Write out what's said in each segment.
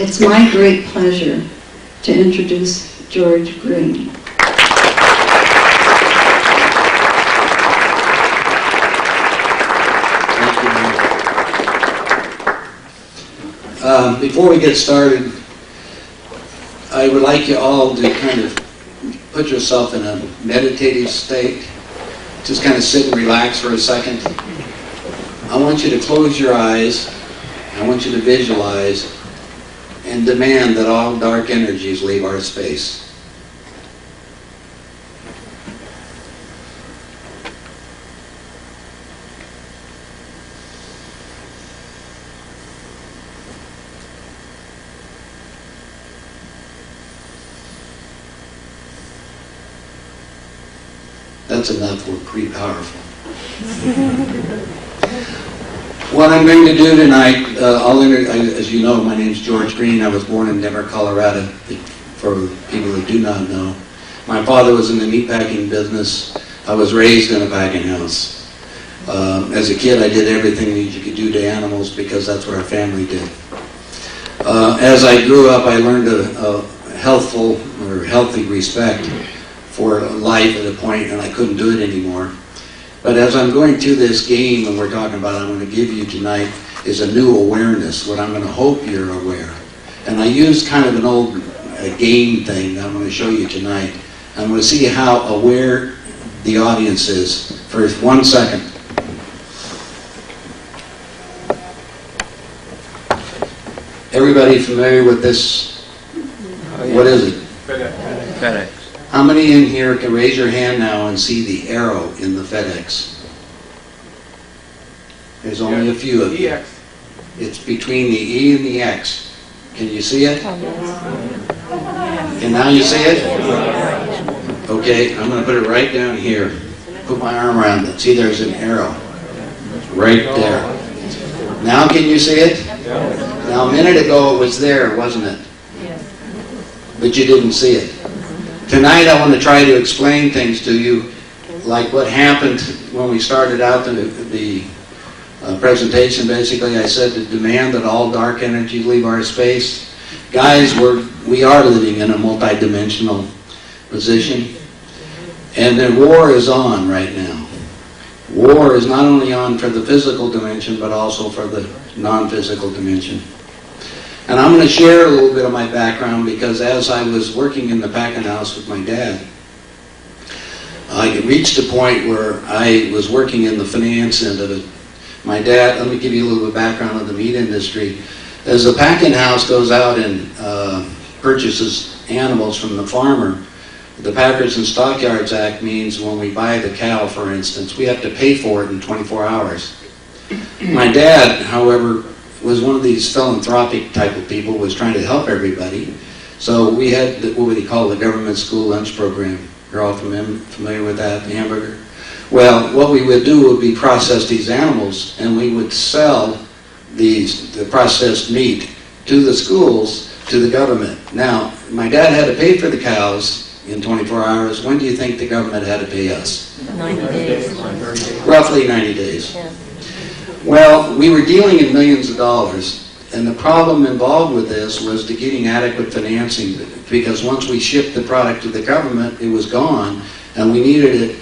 It's my great pleasure to introduce George Green. Before we get started, I would like you all to kind of put yourself in a meditative state. Just kind of sit and relax for a second. I want you to close your eyes. I want you to visualize and demand that all dark energies leave our space. That's enough. We're pretty powerful. What I'm going to do tonight, as you know, my name's George Green. I was born in Denver, Colorado, for people who do not know. My father was in the meatpacking business. I was raised in a packing house. As a kid, I did everything that you could do to animals because that's what our family did. As I grew up, I learned a healthy respect for life at a point, and I couldn't do it anymore. But as I'm going through this game, and we're talking about, I'm going to give you tonight, is a new awareness, what I'm going to hope you're aware. And I used kind of an old game thing that I'm going to show you tonight. I'm going to see how aware the audience is for 1 second. Everybody familiar with this? What is it? FedEx. How many in here can raise your hand now and see the arrow in the FedEx? There's only a few of you. EX. It's between the E and the X. Can you see it? And now you see it? Okay, I'm going to put it right down here. Put my arm around it. See, there's an arrow. Right there. Now can you see it? Now a minute ago it was there, wasn't it? But you didn't see it. Tonight I want to try to explain things to you, like what happened when we started out the presentation. Basically, I said to demand that all dark energy leave our space. Guys, we are living in a multidimensional position, and the war is on right now. War is not only on for the physical dimension, but also for the non-physical dimension. And I'm going to share a little bit of my background because as I was working in the packing house with my dad, I reached a point where I was working in the finance end of it. My dad, let me give you a little bit of background on the meat industry. As the packing house goes out and purchases animals from the farmer, the Packers and Stockyards Act means when we buy the cow, for instance, we have to pay for it in 24 hours. My dad, however, was one of these philanthropic type of people, was trying to help everybody. So we had what we call the government school lunch program. You're all familiar with that, the hamburger? Well, what we would do would be process these animals, and we would sell the processed meat to the schools, to the government. Now, my dad had to pay for the cows in 24 hours. When do you think the government had to pay us? 90 days. Roughly 90 days. Yeah. Well, we were dealing in millions of dollars, and the problem involved with this was to getting adequate financing, because once we shipped the product to the government, it was gone, and we needed it.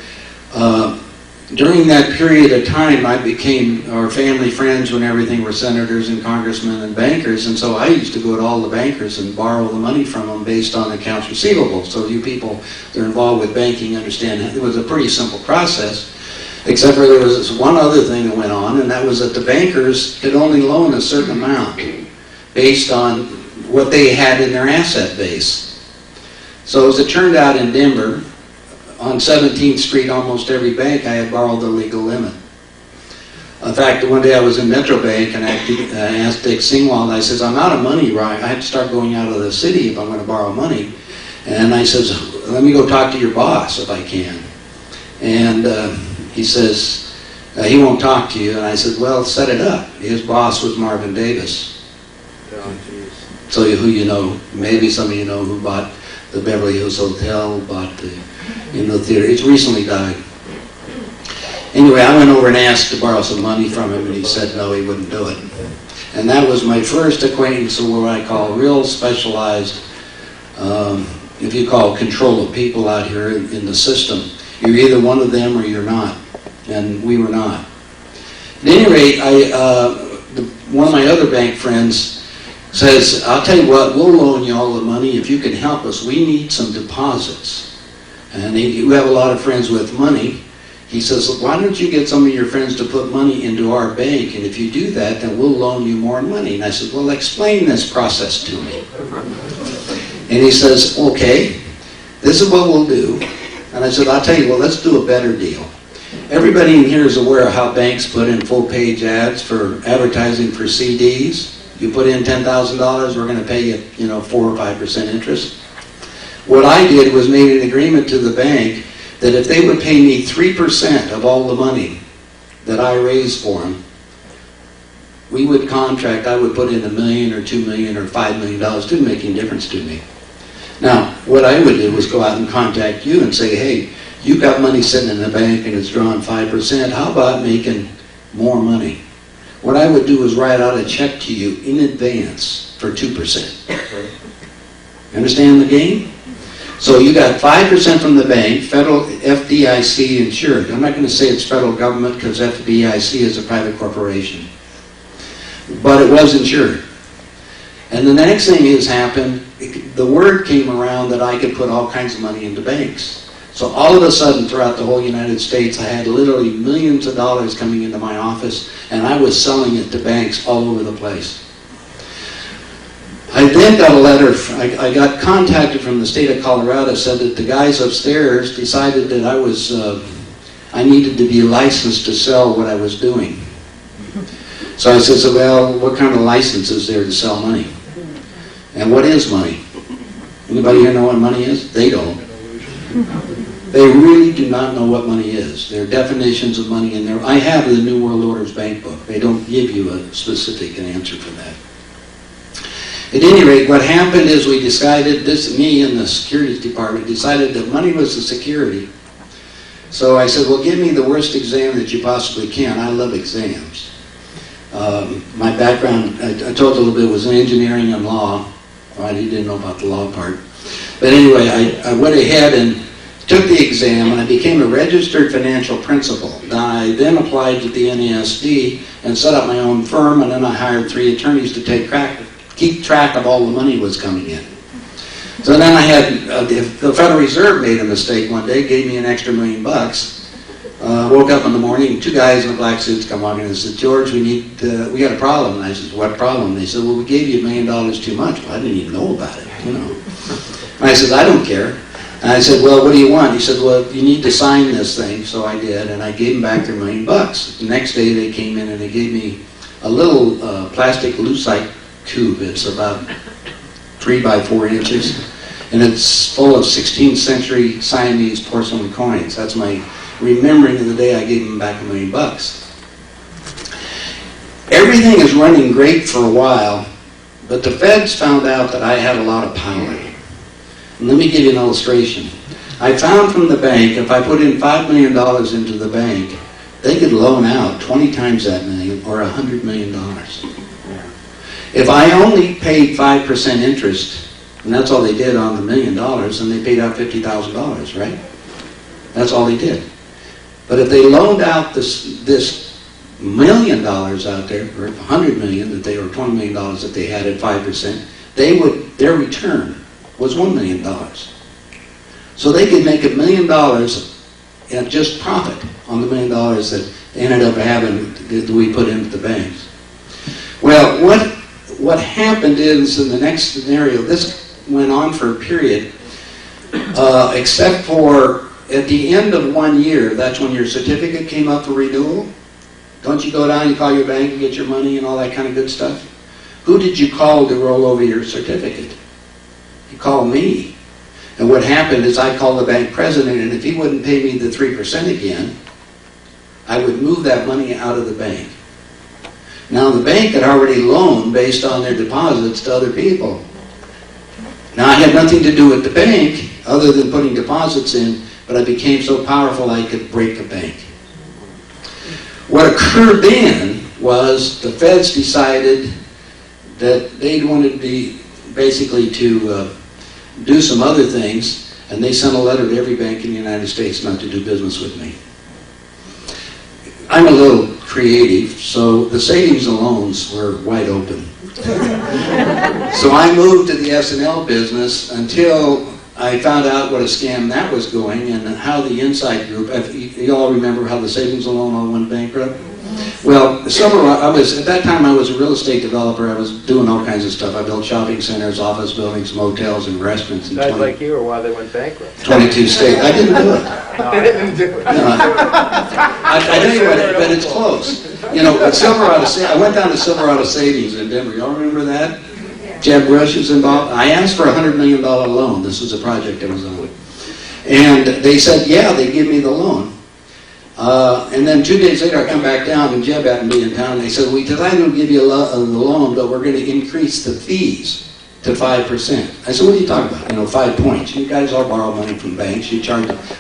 During that period of time, I became our family friends when everything were senators and congressmen and bankers, and so I used to go to all the bankers and borrow the money from them based on accounts receivable. So you people that are involved with banking understand it was a pretty simple process. Except for there was this one other thing that went on, and that was that the bankers could only loan a certain amount based on what they had in their asset base. So as it turned out in Denver, on 17th Street, almost every bank I had borrowed the legal limit. In fact, one day I was in Metro Bank and I asked Dick Singwald, I says, I'm out of money, right? I have to start going out of the city if I'm going to borrow money. And I says, let me go talk to your boss if I can. And he says, he won't talk to you. And I said, well, set it up. His boss was Marvin Davis. So who you know, maybe some of you know who bought the Beverly Hills Hotel, bought the theater. He's recently died. Anyway, I went over and asked to borrow some money from him, and he said no, he wouldn't do it. And that was my first acquaintance with what I call real specialized, if you call control of people out here in the system. You're either one of them or you're not. And we were not. At any rate, one of my other bank friends says, I'll tell you what, we'll loan you all the money if you can help us. We need some deposits. And you have a lot of friends with money. He says, why don't you get some of your friends to put money into our bank, and if you do that, then we'll loan you more money. And I said, well, explain this process to me. And he says, okay, this is what we'll do. And I said, I'll tell you, well, let's do a better deal. Everybody in here is aware of how banks put in full-page ads for advertising for CDs. You put in $10,000, we're going to pay you, 4 or 5% interest. What I did was made an agreement to the bank that if they would pay me 3% of all the money that I raised for them, we would contract, I would put in $1 million or $2 million or $5 million. It didn't make any difference to me. Now, what I would do was go out and contact you and say, hey, you've got money sitting in the bank and it's drawing 5%. How about making more money? What I would do is write out a check to you in advance for 2%. Understand the game? So you got 5% from the bank, federal FDIC insured. I'm not going to say it's federal government because FDIC is a private corporation. But it was insured. And the next thing has happened, the word came around that I could put all kinds of money into banks. So all of a sudden, throughout the whole United States, I had literally millions of dollars coming into my office, and I was selling it to banks all over the place. I then got a letter, I got contacted from the state of Colorado, said that the guys upstairs decided that I needed to be licensed to sell what I was doing. So I said, well, what kind of license is there to sell money? And what is money? Anybody here know what money is? They don't. They really do not know what money is. There are definitions of money in there. I have the New World Order's bank book. They don't give you a specific answer for that. At any rate, what happened is we decided, me and the securities department decided that money was the security. So I said, well, give me the worst exam that you possibly can. I love exams. My background, I told you a little bit, was in engineering and law. Well, you didn't know about the law part. But anyway, I went ahead and took the exam, and I became a registered financial principal. I then applied to the NASD and set up my own firm, and then I hired 3 attorneys to keep track of all the money was coming in. So then I had, the Federal Reserve made a mistake one day, gave me an extra $1 million. Woke up in the morning, 2 guys in black suits come walking in and said, George, we got a problem. And I said, what problem? They said, well, we gave you $1 million too much. Well, I didn't even know about it, And I said, I don't care. And I said, well, what do you want? He said, well, you need to sign this thing. So I did, and I gave them back their $1 million. The next day they came in and they gave me a little plastic lucite cube. It's about 3 by 4 inches, and it's full of 16th century Siamese porcelain coins. That's my remembering of the day I gave them back $1 million. Everything is running great for a while, but the feds found out that I had a lot of power. And let me give you an illustration. I found from the bank, if I put in $5 million into the bank, they could loan out 20 times that million, or $100 million. If I only paid 5% interest, and that's all they did on the $1 million, and they paid out $50,000, right? That's all they did. But if they loaned out this $1 million out there, or $100 million that or $20 million that they had at 5%, their return was $1 million. So they could make $1 million in just profit on the $1 million that they ended up having that we put into the banks. Well, what happened is in the next scenario, this went on for a period, except for at the end of 1 year, that's when your certificate came up for renewal. Don't you go down and call your bank and get your money and all that kind of good stuff? Who did you call to roll over your certificate? You called me. And what happened is I called the bank president, and if he wouldn't pay me the 3% again, I would move that money out of the bank. Now the bank had already loaned based on their deposits to other people. Now I had nothing to do with the bank other than putting deposits in, but I became so powerful I could break a bank. What occurred then was the feds decided that they wanted me basically to do some other things, and they sent a letter to every bank in the United States not to do business with me. I'm a little creative, so the savings and loans were wide open. So I moved to the S&L business until I found out what a scam that was going and how the Inside Group, you all remember how the savings and loan all went bankrupt? Well, at that time I was a real estate developer. I was doing all kinds of stuff. I built shopping centers, office buildings, motels, and restaurants in Guys like you, or why they went bankrupt? 22 states. I didn't do it. They didn't do it. No, I tell you what, but it's close. You know, at Silverado, I went down to Silverado Savings in Denver. Y'all remember that? Jeb Rush was involved. I asked for a $100 million loan. This was a project I was on. And they said, yeah, they'd give me the loan. And then 2 days later, I come back down, and Jeb happened to be in town, and they said, we decided to give you the loan, but we're going to increase the fees to 5%. I said, what are you talking about? You know, 5 points. You guys all borrow money from banks. You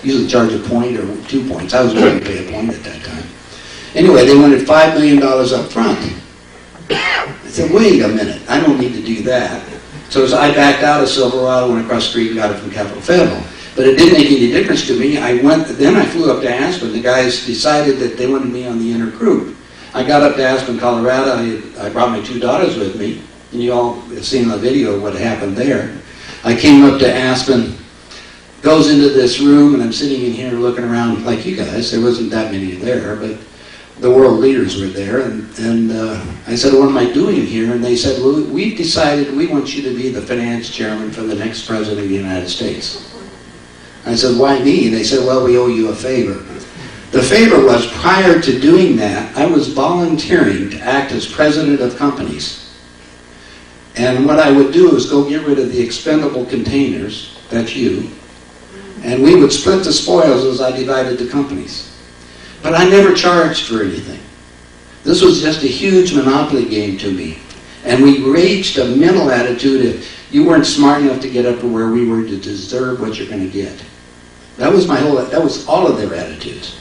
usually charge a point or 2 points. I was willing to pay a point at that time. Anyway, they wanted $5 million up front. I said, wait a minute, I don't need to do that. So as I backed out of Silverado, went across the street and got it from Capital Federal. But it didn't make any difference to me. Then I flew up to Aspen. The guys decided that they wanted me on the inner group. I got up to Aspen, Colorado. I brought my 2 daughters with me. And you all have seen the video of what happened there. I came up to Aspen, goes into this room, and I'm sitting in here looking around like you guys. There wasn't that many there, but the world leaders were there. And I said, what am I doing here? And they said, well, we've decided we want you to be the finance chairman for the next president of the United States. I said, why me? They said, well, we owe you a favor. The favor was, prior to doing that, I was volunteering to act as president of companies. And what I would do is go get rid of the expendable containers, that's you, and we would split the spoils as I divided the companies. But I never charged for anything. This was just a huge monopoly game to me. And we reached a mental attitude of, you weren't smart enough to get up to where we were to deserve what you're going to get. That was all of their attitudes.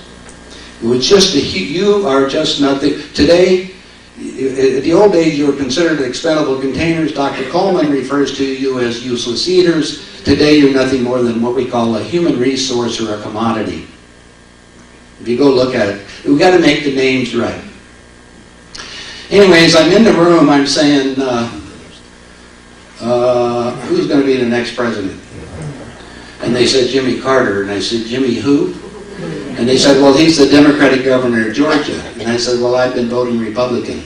It was just you are just nothing. Today, at the old days, you were considered expendable containers. Dr. Coleman refers to you as useless eaters. Today, you're nothing more than what we call a human resource or a commodity. If you go look at it, we've got to make the names right. Anyways, I'm in the room, I'm saying, who's going to be the next president? And they said, Jimmy Carter. And I said, Jimmy who? And they said, well, he's the Democratic governor of Georgia. And I said, well, I've been voting Republican.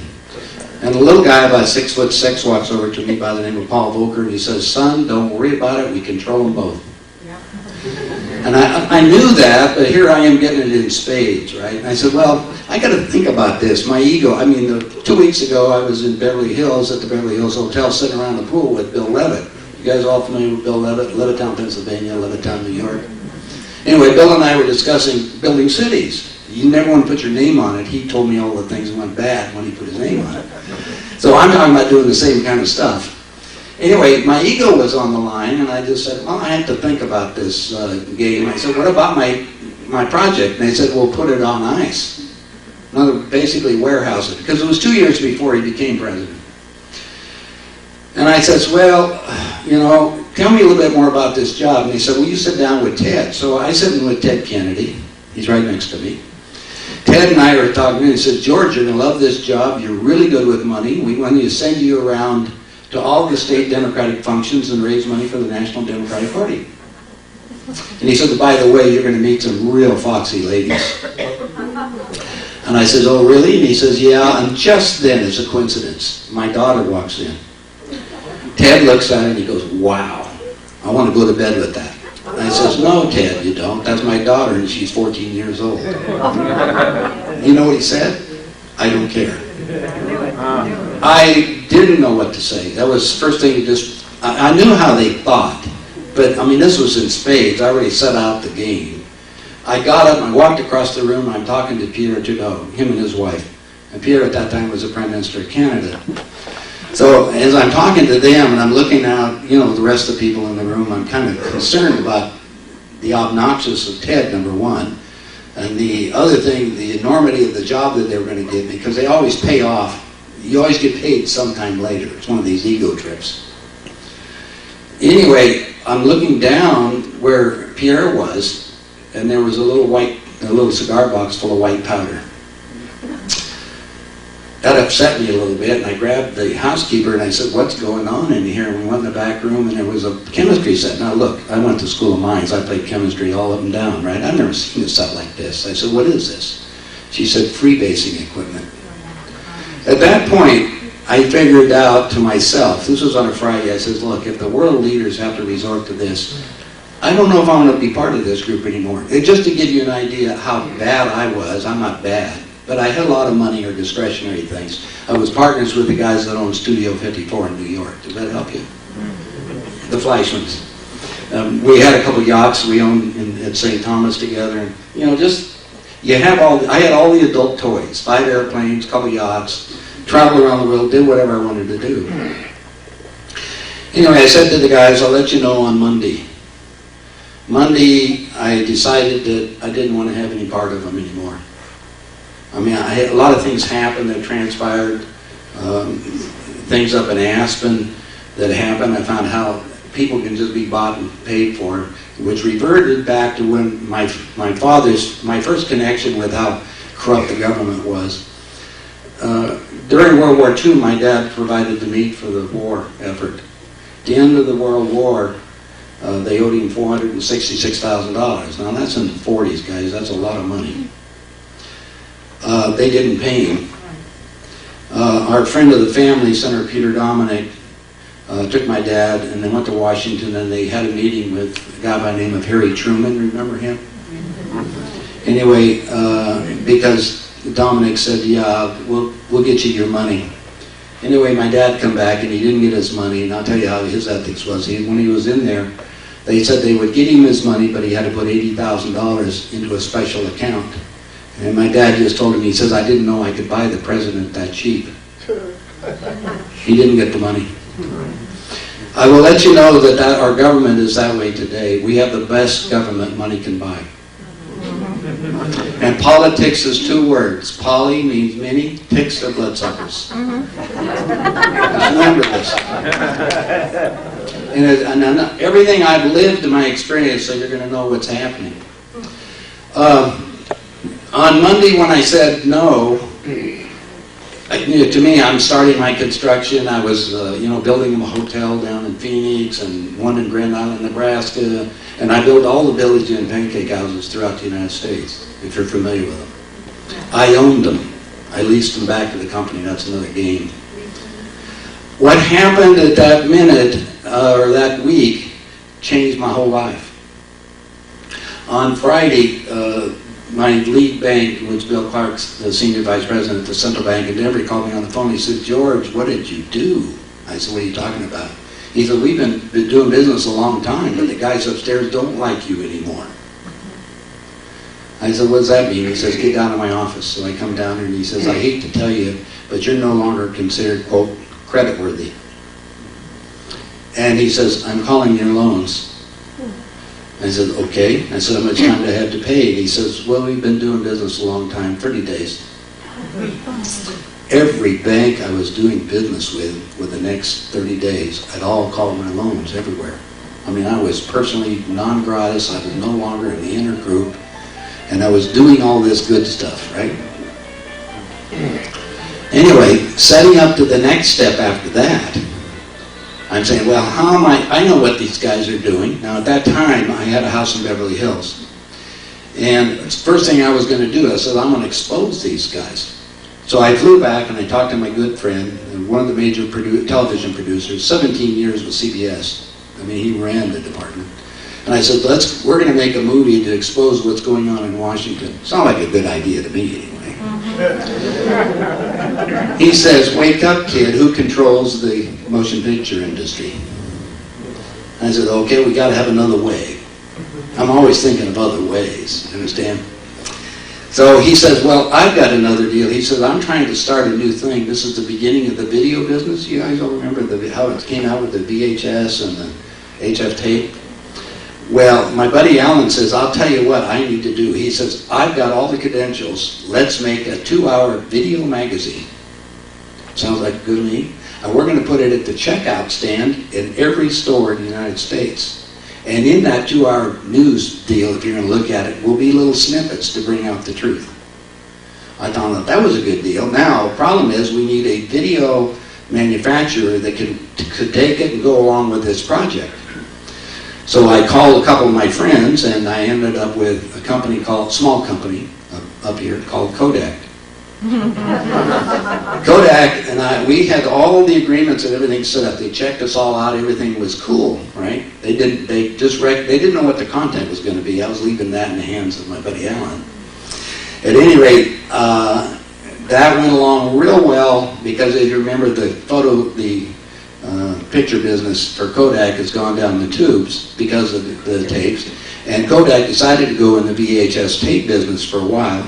And a little guy about 6'6" walks over to me by the name of Paul Volcker, and he says, son, don't worry about it, we control them both. And I knew that, but here I am getting it in spades, right? And I said, well, I got to think about this. My ego, 2 weeks ago I was in Beverly Hills at the Beverly Hills Hotel sitting around the pool with Bill Levitt. You guys all familiar with Bill Levitt? Levittown, Pennsylvania, Levittown, New York. Anyway, Bill and I were discussing building cities. You never want to put your name on it. He told me all the things that went bad when he put his name on it. So I'm talking about doing the same kind of stuff. Anyway, my ego was on the line, and I just said, well, I have to think about this game. I said, what about my project? And they said, well, put it on ice. Basically warehouse it, because it was 2 years before he became president. And I said, well, tell me a little bit more about this job. And they said, well, you sit down with Ted. So I sit in with Ted Kennedy. He's right next to me. Ted and I were talking, and he said, George, you're going to love this job. You're really good with money. We want to send you around to all the state Democratic functions and raise money for the National Democratic Party. And he said, by the way, you're going to meet some real foxy ladies. And I said, oh, really? And he says, yeah. And just then, it's a coincidence, my daughter walks in. Ted looks at it and he goes, wow, I want to go to bed with that. And I says, no, Ted, you don't. That's my daughter, and she's 14 years old. You know what he said? I don't care. I didn't know what to say. That was the first thing. I knew how they thought, but this was in spades. I already set out the game. I got up and I walked across the room. I'm talking to Pierre Trudeau, him and his wife. And Pierre at that time was the Prime Minister of Canada. So as I'm talking to them and I'm looking out, the rest of the people in the room, I'm kind of concerned about the obnoxious of Ted, number one. And the other thing, the enormity of the job that they were going to give me, because they always pay off, You always get paid sometime later. It's one of these ego trips. Anyway, I'm looking down where Pierre was, and there was a little cigar box full of white powder. That upset me a little bit, and I grabbed the housekeeper and I said, "What's going on in here?" And we went in the back room, and there was a chemistry set. Now look, I went to School of Mines. I played chemistry all up and down, right? I've never seen a set like this. I said, "What is this?" She said, "Freebasing equipment." At that point, I figured out to myself, this was on a Friday, I said, "Look, if the world leaders have to resort to this, I don't know if I want to be part of this group anymore." Just to give you an idea how bad I was, I'm not bad. But I had a lot of money or discretionary things. I was partners with the guys that owned Studio 54 in New York. Does that help you? The Fleischmans. We had a couple yachts we owned at St. Thomas together. And, you know, I had all the adult toys. 5 airplanes, couple yachts, traveled around the world, did whatever I wanted to do. Anyway, I said to the guys, "I'll let you know on Monday." Monday, I decided that I didn't want to have any part of them anymore. I mean, a lot of things happened that transpired, things up in Aspen that happened. I found how people can just be bought and paid for, which reverted back to when my first connection with how corrupt the government was. During World War II, my dad provided the meat for the war effort. At the end of the World War, they owed him $466,000. Now that's in the 40s, guys. That's a lot of money. They didn't pay him. Our friend of the family, Senator Peter Dominic, took my dad and they went to Washington and they had a meeting with a guy by the name of Harry Truman. Remember him? Anyway, because Dominic said, "Yeah, we'll get you your money." Anyway, my dad come back and he didn't get his money, and I'll tell you how his ethics was. When he was in there, they said they would get him his money, but he had to put $80,000 into a special account. And my dad just told him, he says, "I didn't know I could buy the president that cheap." He didn't get the money. I will let you know that our government is that way today. We have the best government money can buy. And politics is 2 words. Poly means many, ticks are bloodsuckers. Just remember this. And everything I've lived in my experience, so you're going to know what's happening. On Monday when I said no, to me, I'm starting my construction. I was, building a hotel down in Phoenix and one in Grand Island, Nebraska, and I built all the village and pancake houses throughout the United States, if you're familiar with them. I owned them. I leased them back to the company. That's another game. What happened at that minute, or that week, changed my whole life. On Friday, my lead bank was Bill Clark's the senior vice president at the central bank in Denver. He called me on the phone. He said, "George, what did you do?" I said, "What are you talking about?" He said, "We've been doing business a long time, but the guys upstairs don't like you anymore." I said, "What does that mean?" He says, "Get down to my office." So I come down here and he says, "I hate to tell you, but you're no longer considered, quote, creditworthy." And he says, "I'm calling your loans." I said, "Okay." I said, "How much time do I have to pay?" And he says, "Well, we've been doing business a long time, 30 days. Every bank I was doing business with the next 30 days, I'd all called my loans everywhere. I mean, I was personally non-gratis. I was no longer in the inner group. And I was doing all this good stuff, right? Anyway, setting up to the next step after that, I'm saying, well, how am I know what these guys are doing. Now, at that time, I had a house in Beverly Hills. And the first thing I was going to do, I said, I'm going to expose these guys. So I flew back and I talked to my good friend, one of the major television producers, 17 years with CBS. I mean, he ran the department. And I said, we're going to make a movie to expose what's going on in Washington. Sounded like a good idea to me, anyway. He says, "Wake up, kid, who controls the motion picture industry?" I said, "Okay, we got to have another way." I'm always thinking of other ways, you understand? So he says, "Well, I've got another deal." He says, "I'm trying to start a new thing. This is the beginning of the video business." You guys all remember how it came out with the VHS and the HF tape? Well, my buddy Alan says, "I'll tell you what I need to do." He says, "I've got all the credentials. Let's make a 2-hour video magazine." Sounds like good to me. And we're going to put it at the checkout stand in every store in the United States. And in that 2-hour news deal, if you're going to look at it, will be little snippets to bring out the truth. I thought that was a good deal. Now, the problem is we need a video manufacturer that could take it and go along with this project. So I called a couple of my friends, and I ended up with a company small company up here called Kodak. Kodak and we had all the agreements and everything set up. They checked us all out. Everything was cool, right? They didn't know what the content was going to be. I was leaving that in the hands of my buddy Alan. At any rate, that went along real well because, as you remember, the picture business for Kodak has gone down the tubes because of the tapes, and Kodak decided to go in the VHS tape business for a while.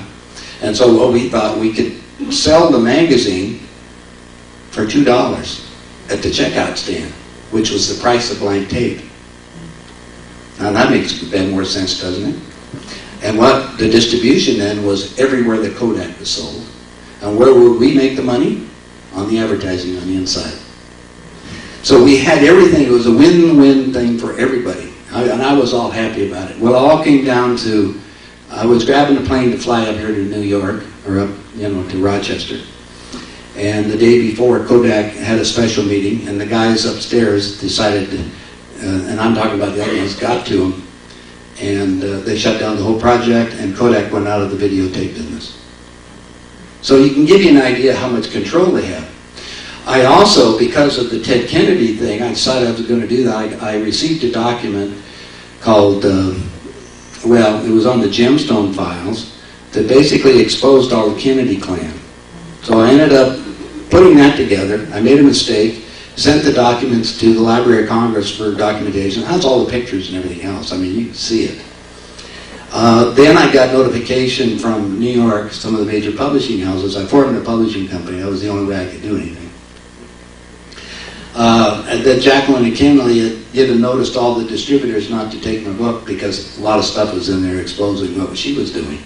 And so what we thought, we could sell the magazine for $2 at the checkout stand, which was the price of blank tape. Now that makes a bit more sense, doesn't it? And what the distribution then was everywhere that Kodak was sold. And where would we make the money? On the advertising on the inside. So we had everything. It was a win-win thing for everybody. And I was all happy about it. Well, it all came down to, I was grabbing a plane to fly up here to New York, or up, to Rochester. And the day before, Kodak had a special meeting, and the guys upstairs decided to, and I'm talking about the other ones, got to them, and they shut down the whole project, and Kodak went out of the videotape business. So you can give you an idea how much control they have. I also, because of the Ted Kennedy thing, I decided I was going to do that. I received a document called, it was on the Gemstone files, that basically exposed all the Kennedy clan. So I ended up putting that together. I made a mistake, sent the documents to the Library of Congress for documentation. That's all the pictures and everything else. I mean, you can see it. Then I got notification from New York, some of the major publishing houses. I formed a publishing company. That was the only way I could do anything. And then Jacqueline and Kinley had given notice to all the distributors not to take my book because a lot of stuff was in there exposing what she was doing.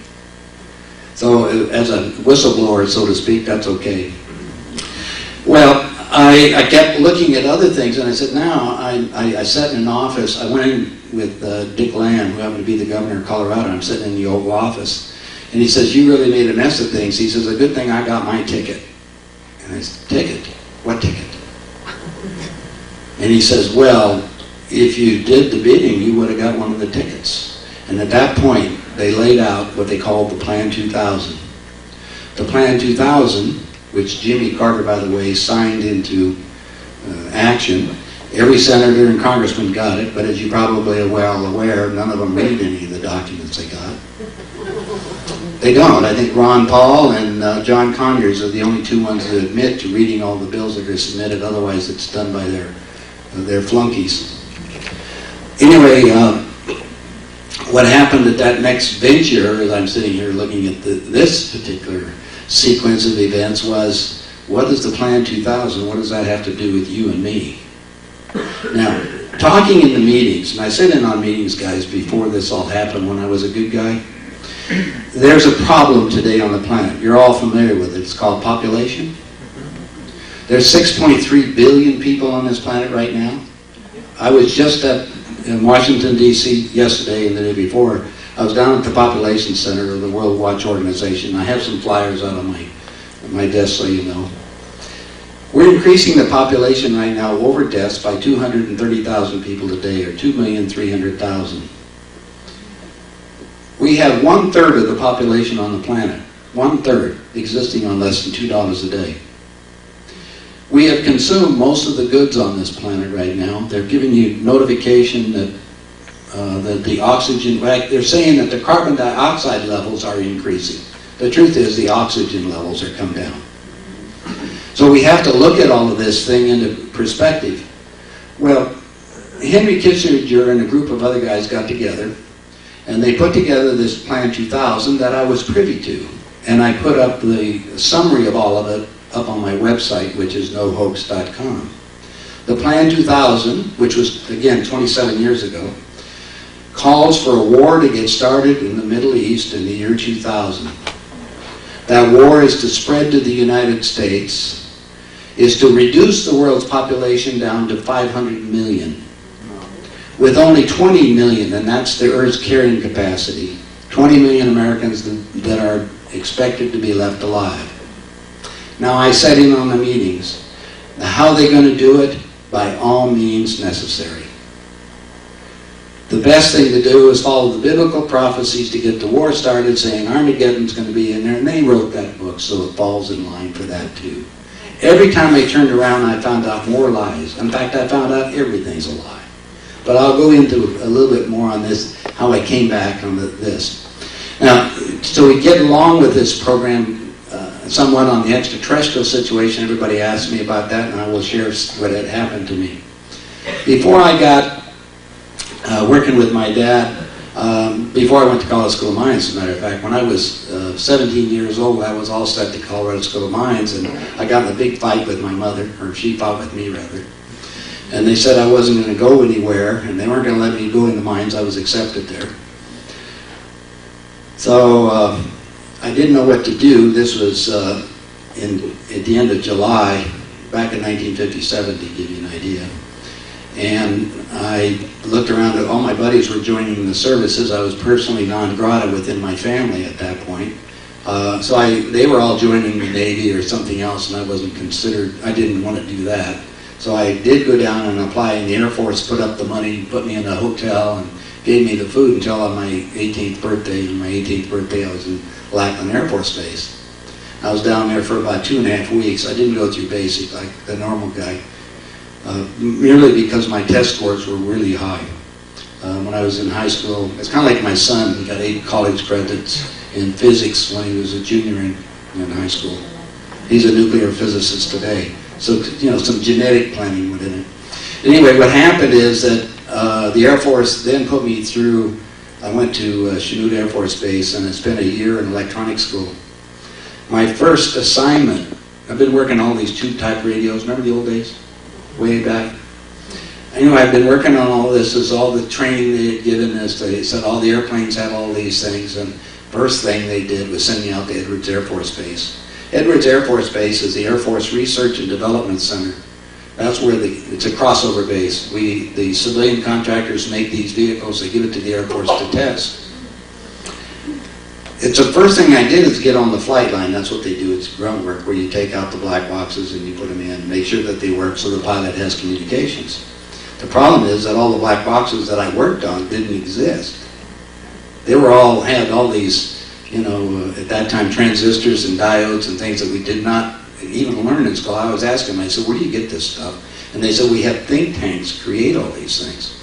So as a whistleblower, so to speak, that's okay. Well, I kept looking at other things, and I said, now, I sat in an office. I went in with Dick Land, who happened to be the governor of Colorado. I'm sitting in the Oval Office. And he says, you really made a mess of things. He says, a good thing I got my ticket. And I said, ticket? What ticket? And he says, well, if you did the bidding, you would have got one of the tickets. And at that point, they laid out what they called the Plan 2000. The Plan 2000, which Jimmy Carter, by the way, signed into action. Every senator and congressman got it, but as you probably are well aware, none of them read any of the documents they got. They don't. I think Ron Paul and John Conyers are the only two ones that admit to reading all the bills that are submitted. Otherwise, it's done by their flunkies. Anyway, what happened at that next venture, as I'm sitting here looking at this particular sequence of events, was, what is the Plan 2000? What does that have to do with you and me? Now, talking in the meetings, and I sit in on meetings, guys, before this all happened when I was a good guy. There's a problem today on the planet. You're all familiar with it. It's called population. There's 6.3 billion people on this planet right now. I was just in Washington, D.C. yesterday and the day before. I was down at the Population Center of the World Watch Organization. I have some flyers out on my desk so you know. We're increasing the population right now over deaths by 230,000 people a day, or 2,300,000. We have 1/3 of the population on the planet, 1/3, existing on less than $2 a day. We have consumed most of the goods on this planet right now. They're giving you notification that the oxygen, they're saying that the carbon dioxide levels are increasing. The truth is the oxygen levels are come down. So we have to look at all of this thing into perspective. Well, Henry Kissinger and a group of other guys got together, and they put together this Plan 2000 that I was privy to. And I put up the summary of all of it up on my website, which is nohoax.com. The Plan 2000, which was, again, 27 years ago, calls for a war to get started in the Middle East in the year 2000. That war is to spread to the United States. is to reduce the world's population down to 500 million. With only 20 million, and that's the Earth's carrying capacity, 20 million Americans that are expected to be left alive. Now, I said in on the meetings, how are they going to do it? By all means necessary. The best thing to do is follow the biblical prophecies to get the war started, saying Armageddon's going to be in there, and they wrote that book, so it falls in line for that too. Every time I turned around, I found out more lies. In fact, I found out everything's a lie. But I'll go into a little bit more on this, how I came back on this. Now, so we get along with this program somewhat on the extraterrestrial situation. Everybody asks me about that, and I will share what had happened to me. Before I got working with my dad, before I went to Colorado School of Mines, as a matter of fact, when I was 17 years old, I was all set to Colorado School of Mines, and I got in a big fight with my mother, or she fought with me rather. And they said I wasn't going to go anywhere, and they weren't going to let me go in the mines. I was accepted there. So I didn't know what to do. This was at the end of July, back in 1957, to give you an idea. And I looked around at all my buddies were joining the services. I was personally non grata within my family at that point. So they were all joining the Navy or something else, and I wasn't considered, I didn't want to do that. So I did go down and apply, and the Air Force put up the money, put me in a hotel, and gave me the food until on my 18th birthday. On my 18th birthday, I was in Lackland Air Force Base. I was down there for about 2.5 weeks. I didn't go through basic like the normal guy, merely because my test scores were really high. When I was in high school, it's kind of like my son. He got 8 college credits in physics when he was a junior in high school. He's a nuclear physicist today. So, you know, some genetic planning went in it. Anyway, what happened is that the Air Force then put me through, I went to Chanute Air Force Base, and I spent a year in electronics school. My first assignment, I've been working on all these tube-type radios. Remember the old days? Way back. Anyway, I've been working on all this. This is all the training they had given us. They said all the airplanes had all these things, and first thing they did was send me out to Edwards Air Force Base. Edwards Air Force Base is the Air Force Research and Development Center. That's where it's a crossover base. The civilian contractors make these vehicles, they give it to the Air Force to test. It's the first thing I did is get on the flight line. That's what they do. It's groundwork where you take out the black boxes and you put them in, make sure that they work so the pilot has communications. The problem is that all the black boxes that I worked on didn't exist. They had all these, you know, at that time, transistors and diodes and things that we did not even learn in school. I was asking them, I said, where do you get this stuff? And they said, we have think tanks create all these things.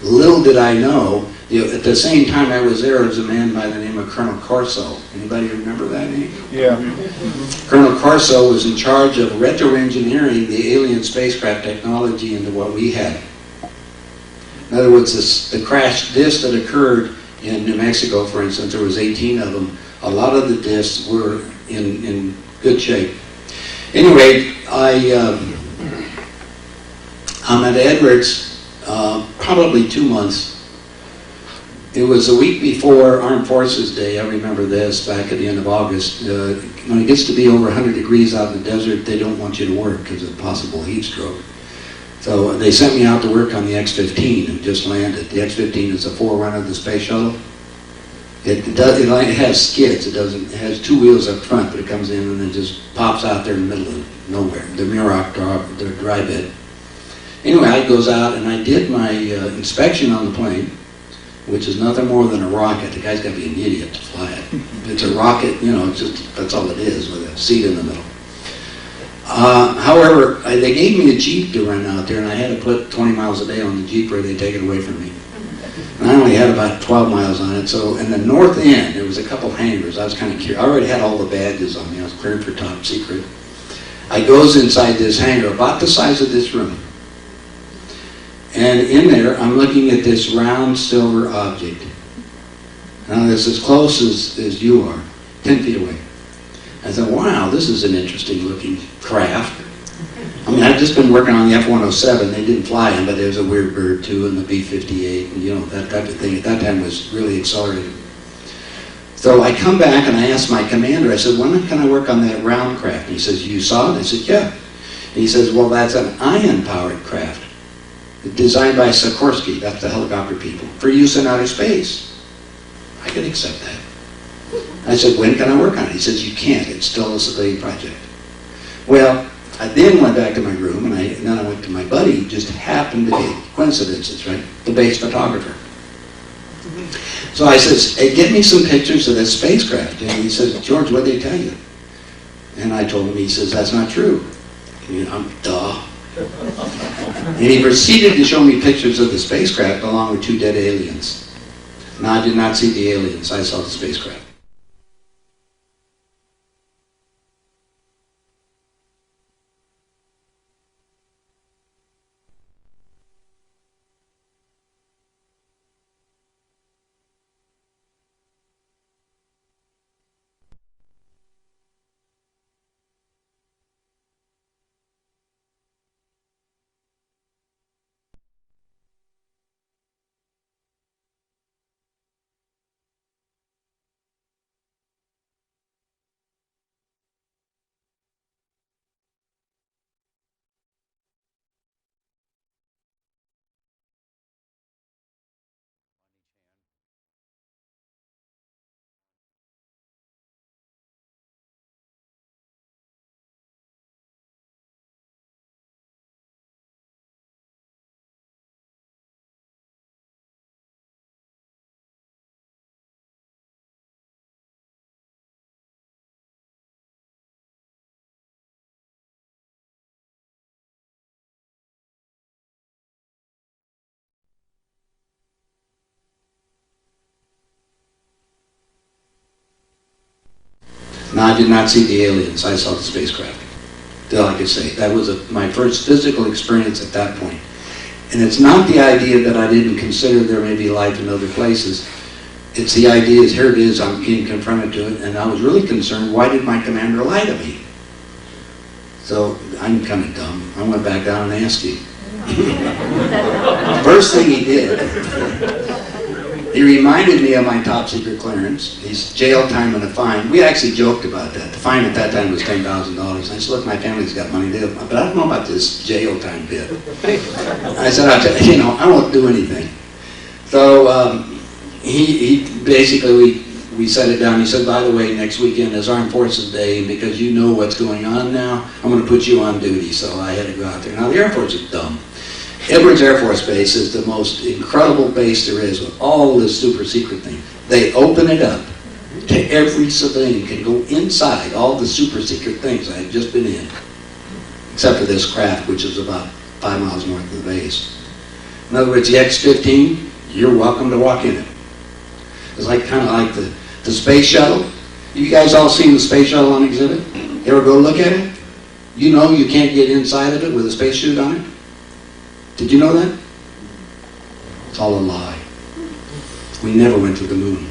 Little did I know, you know, at the same time I was there was a man by the name of Colonel Corso. Anybody remember that name? Yeah. Colonel Corso was in charge of retro-engineering the alien spacecraft technology into what we had. In other words, the crash disk that occurred in New Mexico, for instance, there was 18 of them. A lot of the discs were in good shape. Anyway, I'm at Edwards probably 2 months. It was a week before Armed Forces Day. I remember this, back at the end of August. When it gets to be over 100 degrees out in the desert, they don't want you to work because of possible heat stroke. So they sent me out to work on the X-15 and just landed. The X-15 is a forerunner of the space shuttle. It has skids. It has 2 wheels up front, but it comes in and it just pops out there in the middle of nowhere. The Muroc dry bed. Anyway, I goes out and I did my inspection on the plane, which is nothing more than a rocket. The guy's got to be an idiot to fly it. It's a rocket, you know, it's just, that's all it is with a seat in the middle. However, they gave me a Jeep to run out there, and I had to put 20 miles a day on the Jeep or they'd take it away from me. And I only had about 12 miles on it, so in the north end, there was a couple hangars. I was kind of curious. I already had all the badges on me. I was cleared for top secret. I goes inside this hangar, about the size of this room. And in there, I'm looking at this round silver object. Now, it's as close as you are, 10 feet away. I thought, wow, this is an interesting looking craft. I mean, I've just been working on the F-107. They didn't fly him, but there was a weird bird too, and the B-58, and you know, that type of thing. At that time was really accelerated. So I come back and I ask my commander, I said, when can I work on that round craft? And he says, you saw it? I said, yeah. He says, well, that's an ion-powered craft, designed by Sikorsky, that's the helicopter people, for use in outer space. I could accept that. I said, when can I work on it? He says, you can't, it's still a civilian project. Well, I then went back to my room, and then I went to my buddy, who just happened to be, coincidences, right, the base photographer. So I says, hey, get me some pictures of this spacecraft. And he says, George, what did they tell you? And I told him, he says, that's not true. And I'm, duh. And he proceeded to show me pictures of the spacecraft along with 2 dead aliens. Now, I did not see the aliens, I saw the spacecraft. Now, I did not see the aliens, I saw the spacecraft. Like I say, that was my first physical experience at that point. And it's not the idea that I didn't consider there may be life in other places. It's the idea is, here it is, I'm being confronted to it, and I was really concerned, why did my commander lie to me? So, I'm kind of dumb. I went back down and asked him. First thing he did, he reminded me of my top secret clearance. He's jail time and a fine. We actually joked about that. The fine at that time was $10,000. I said, look, my family's got money to, but I don't know about this jail time bit. I said, I won't do anything. So he basically, we set it down. He said, by the way, next weekend is Armed Forces Day, and because you know what's going on now, I'm going to put you on duty. So I had to go out there. Now, the Air Force is dumb. Edwards Air Force Base is the most incredible base there is with all this super secret thing. They open it up to every civilian can go inside all the super secret things I had just been in, except for this craft, which is about 5 miles north of the base. In other words, the X-15, you're welcome to walk in it. It's like kind of like the space shuttle. You guys all seen the space shuttle on exhibit? You ever go look at it? You know you can't get inside of it with a spacesuit on it? Did you know that? It's all a lie. We never went to the moon.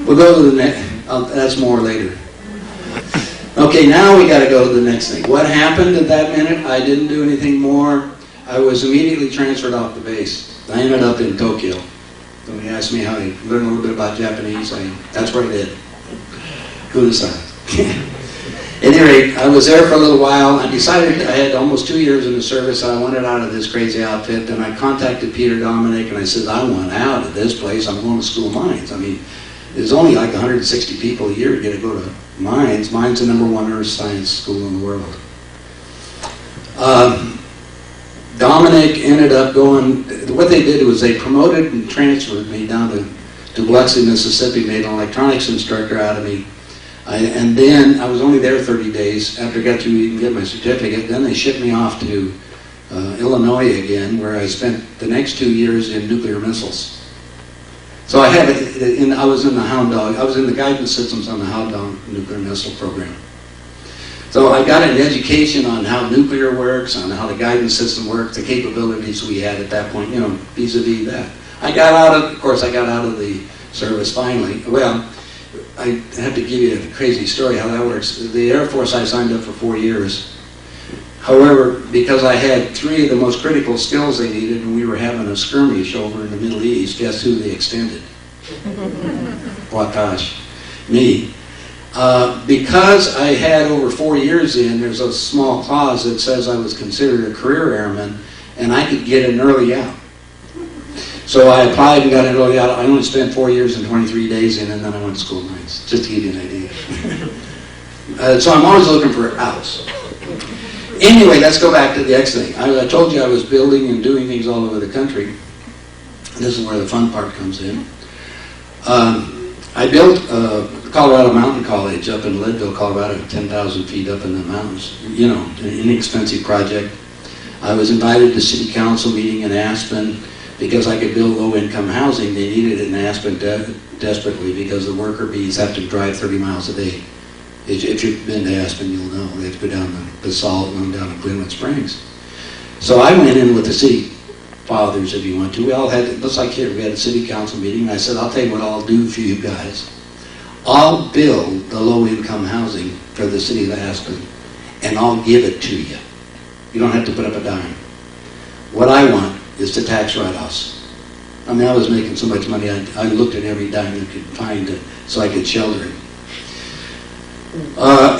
We'll go to the next, that's more later. Okay, now we got to go to the next thing. What happened at that minute? I didn't do anything more. I was immediately transferred off the base. I ended up in Tokyo. So he asked me how I learned a little bit about Japanese. That's what I did. Kudasai. At any rate, I was there for a little while. I decided I had almost 2 years in the service. I wanted out of this crazy outfit. And I contacted Peter Dominic and I said, I want out of this place. I'm going to school of mines. I mean, there's only like 160 people a year get to go to mines. Mine's the #1 earth science school in the world. Dominic ended up going, what they did was they promoted and transferred me down to Biloxi, Mississippi, made an electronics instructor out of me. And then I was only there 30 days after I got to even get my certificate. Then they shipped me off to Illinois again, where I spent the next 2 years in nuclear missiles. So I was in the Hound Dog. I was in the guidance systems on the Hound Dog nuclear missile program. So I got an education on how nuclear works, on how the guidance system works, the capabilities we had at that point, vis-a-vis that. I got out of the service finally. Well, I have to give you a crazy story how that works. The Air Force, I signed up for 4 years. However, because I had 3 of the most critical skills they needed, and we were having a skirmish over in the Middle East, guess who they extended? Watash. Me. Because I had over 4 years in, there's a small clause that says I was considered a career airman, and I could get an early out. So I applied and got an early out. I only spent 4 years and 23 days in, and then I went to school nights, just to give you an idea. So I'm always looking for outs. Anyway, let's go back to the X thing. I told you I was building and doing things all over the country. This is where the fun part comes in. I built Colorado Mountain College up in Leadville, Colorado, 10,000 feet up in the mountains. You know, an inexpensive project. I was invited to city council meeting in Aspen because I could build low-income housing. They needed it in Aspen desperately because the worker bees have to drive 30 miles a day. If you've been to Aspen, you'll know. They have to go down to Basalt and down to Glenwood Springs. So I went in with the city fathers, if you want to. We all had, just like here, we had a city council meeting, and I said, I'll tell you what I'll do for you guys. I'll build the low-income housing for the city of Aspen, and I'll give it to you. You don't have to put up a dime. What I want is the tax write-offs. I mean, I was making so much money, I looked at every dime I could find so I could shelter it.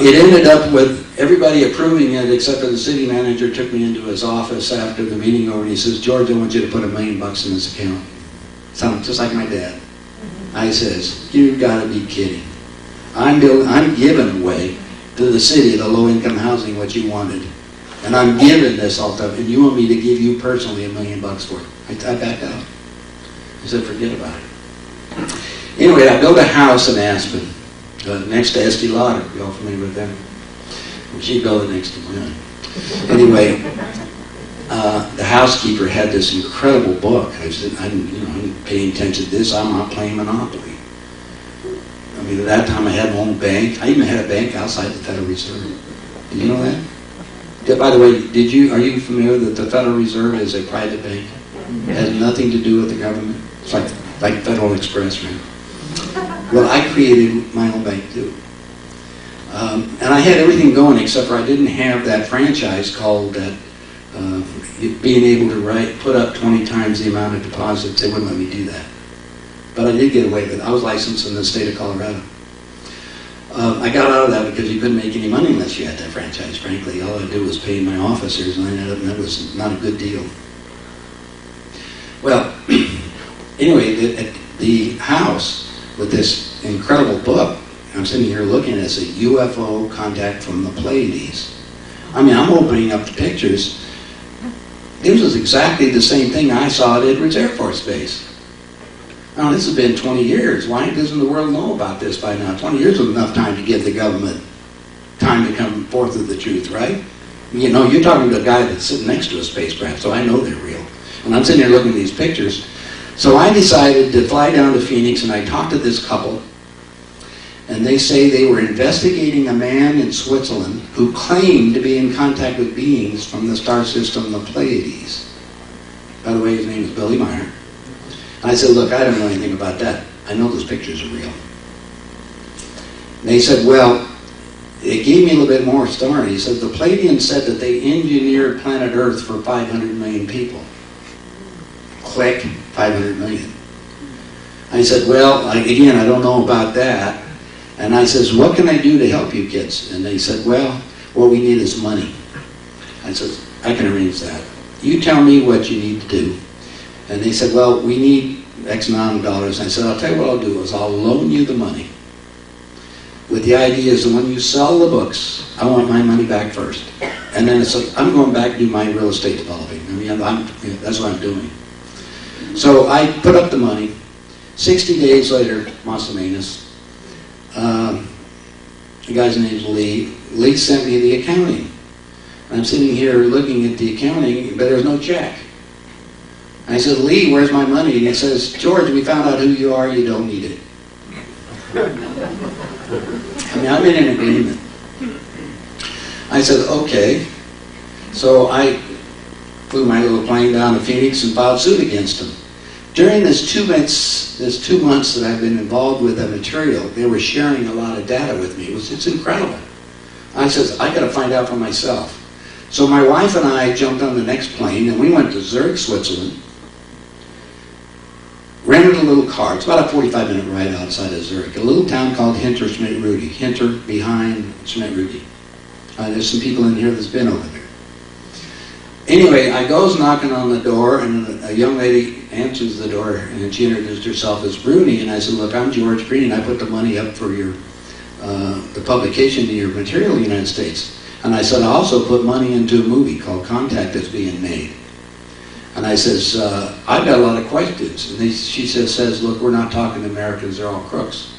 It ended up with everybody approving it except for the city manager. Took me into his office after the meeting over and he says, George, I want you to put $1 million in this account. Sounds just like my dad. I says, you've got to be kidding. I'm giving away to the city, the low-income housing, what you wanted. And I'm giving this all stuff, and you want me to give you personally $1 million for it. I backed out. I said, forget about it. Anyway, I built a house in Aspen. Next to Estee Lauder, you all familiar with them? She built it next to mine. Anyway, the housekeeper had this incredible book. I said, I didn't pay attention to this. I'm not playing Monopoly. I mean, at that time I had my own bank. I even had a bank outside the Federal Reserve. Did you know that? Yeah, by the way, are you familiar that the Federal Reserve is a private bank? It has nothing to do with the government. It's like Federal Express, right? Well, I created my own bank too. And I had everything going except for I didn't have that franchise called that being able to put up 20 times the amount of deposits. They wouldn't let me do that. But I did get away with it. I was licensed in the state of Colorado. I got out of that because you couldn't make any money unless you had that franchise, frankly. All I did was pay my officers, and that was not a good deal. Well, anyway, the house with this incredible book, I'm sitting here looking at it, it's a UFO contact from the Pleiades. I mean, I'm opening up the pictures. It was exactly the same thing I saw at Edwards Air Force Base. Now, this has been 20 years. Why doesn't the world know about this by now? 20 years is enough time to give the government time to come forth with the truth, right? You know, you're talking to a guy that's sitting next to a spacecraft, so I know they're real. And I'm sitting here looking at these pictures. So I decided to fly down to Phoenix, and I talked to this couple, and they say they were investigating a man in Switzerland who claimed to be in contact with beings from the star system, the Pleiades. By the way, his name is Billy Meyer. I said, look, I don't know anything about that. I know those pictures are real. And they said, well, it gave me a little bit more story. He said, the Pleiadians said that they engineered planet Earth for 500 million people. Click, 500 million. I said, well, again, I don't know about that. And I says, what can I do to help you kids? And they said, well, what we need is money. I said, I can arrange that. You tell me what you need to do. And they said, well, we need X amount of dollars. And I said, I'll tell you what I'll do is I'll loan you the money. With the idea is that when you sell the books, I want my money back first. And then it's like, I'm going back to do my real estate developing. I mean, that's what I'm doing. So I put up the money. 60 days later, Masamenas, the guy's name is Lee. Lee sent me the accounting. I'm sitting here looking at the accounting, but there's no check. I said, Lee, where's my money? And he says, George, we found out who you are. You don't need it. I mean, I'm in an agreement. I said, okay. So I flew my little plane down to Phoenix and filed suit against him. During this 2 months that I've been involved with that material, they were sharing a lot of data with me. It's incredible. I said, I got to find out for myself. So my wife and I jumped on the next plane, and we went to Zurich, Switzerland. rented a little car. It's about a 45-minute ride outside of Zurich. A little town called Hinter Schmidt-Rudy. Hinter behind Schmidt-Rudy. There's some people in here that's been over there. Anyway, I goes knocking on the door, and a young lady answers the door, and she introduced herself as Bruni, and I said, look, I'm George Green. I put the money up for your the publication of your material in the United States. And I said, I also put money into a movie called Contact that's being made. And I says, I've got a lot of questions. And she says, look, we're not talking to Americans, they're all crooks.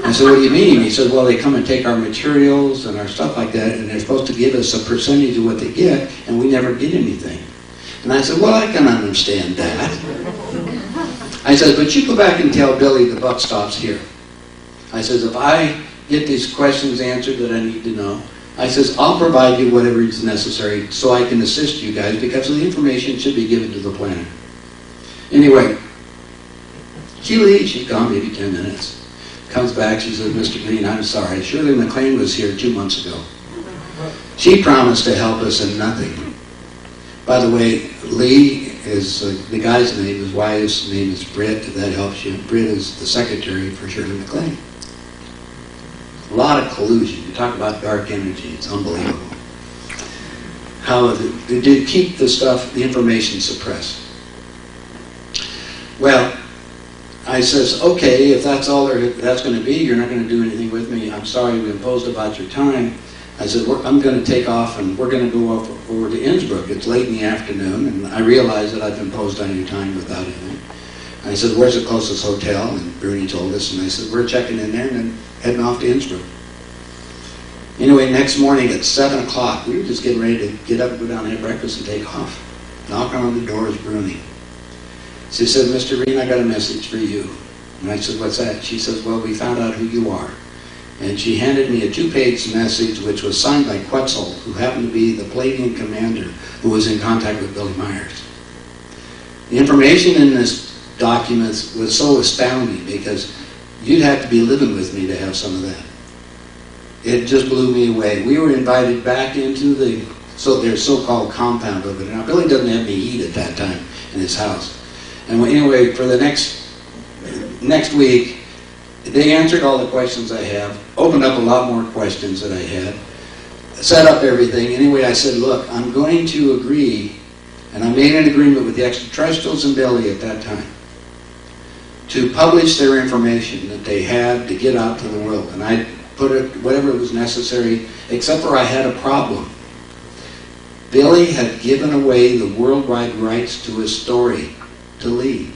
I said, what do you mean? He said, well, they come and take our materials and our stuff like that, and they're supposed to give us a percentage of what they get, and we never get anything. And I said, well, I can understand that. I said, but you go back and tell Billy the buck stops here. I says, if I get these questions answered that I need to know, I says, I'll provide you whatever is necessary so I can assist you guys, because the information should be given to the planet. Anyway, she leaves, she's gone maybe 10 minutes. Comes back, she says, Mr. Green, I'm sorry. Shirley MacLaine was here 2 months ago. She promised to help us and nothing. By the way, Lee is the guy's name, his wife's name is Britt, if that helps you. Britt is the secretary for Shirley MacLaine. A lot of collusion. You talk about dark energy, it's unbelievable. How they did keep the stuff, the information suppressed. Well, I says, okay, if that's all that's going to be, you're not going to do anything with me. I'm sorry we imposed about your time. I said, I'm going to take off and we're going to go over to Innsbruck. It's late in the afternoon, and I realize that I've imposed on your time without anything. And I said, where's the closest hotel? And Bruni told us, and I said, we're checking in there and then heading off to Innsbruck. Anyway, next morning at 7 o'clock, we were just getting ready to get up and go down and have breakfast and take off. Knocking on the door is Bruni. She said, Mr. Green, I got a message for you. And I said, what's that? She says, well, we found out who you are. And she handed me a 2-page message which was signed by Quetzal, who happened to be the Palladian commander who was in contact with Billy Myers. The information in this document was so astounding because you'd have to be living with me to have some of that. It just blew me away. We were invited back into their so-called compound over there. Now, Billy doesn't have any heat at that time in his house. And anyway, for the next week, they answered all the questions I have, opened up a lot more questions that I had, set up everything. Anyway, I said, look, I'm going to agree, and I made an agreement with the extraterrestrials and Billy at that time, to publish their information that they had to get out to the world. And I put it, whatever was necessary, except for I had a problem. Billy had given away the worldwide rights to his story to Lee.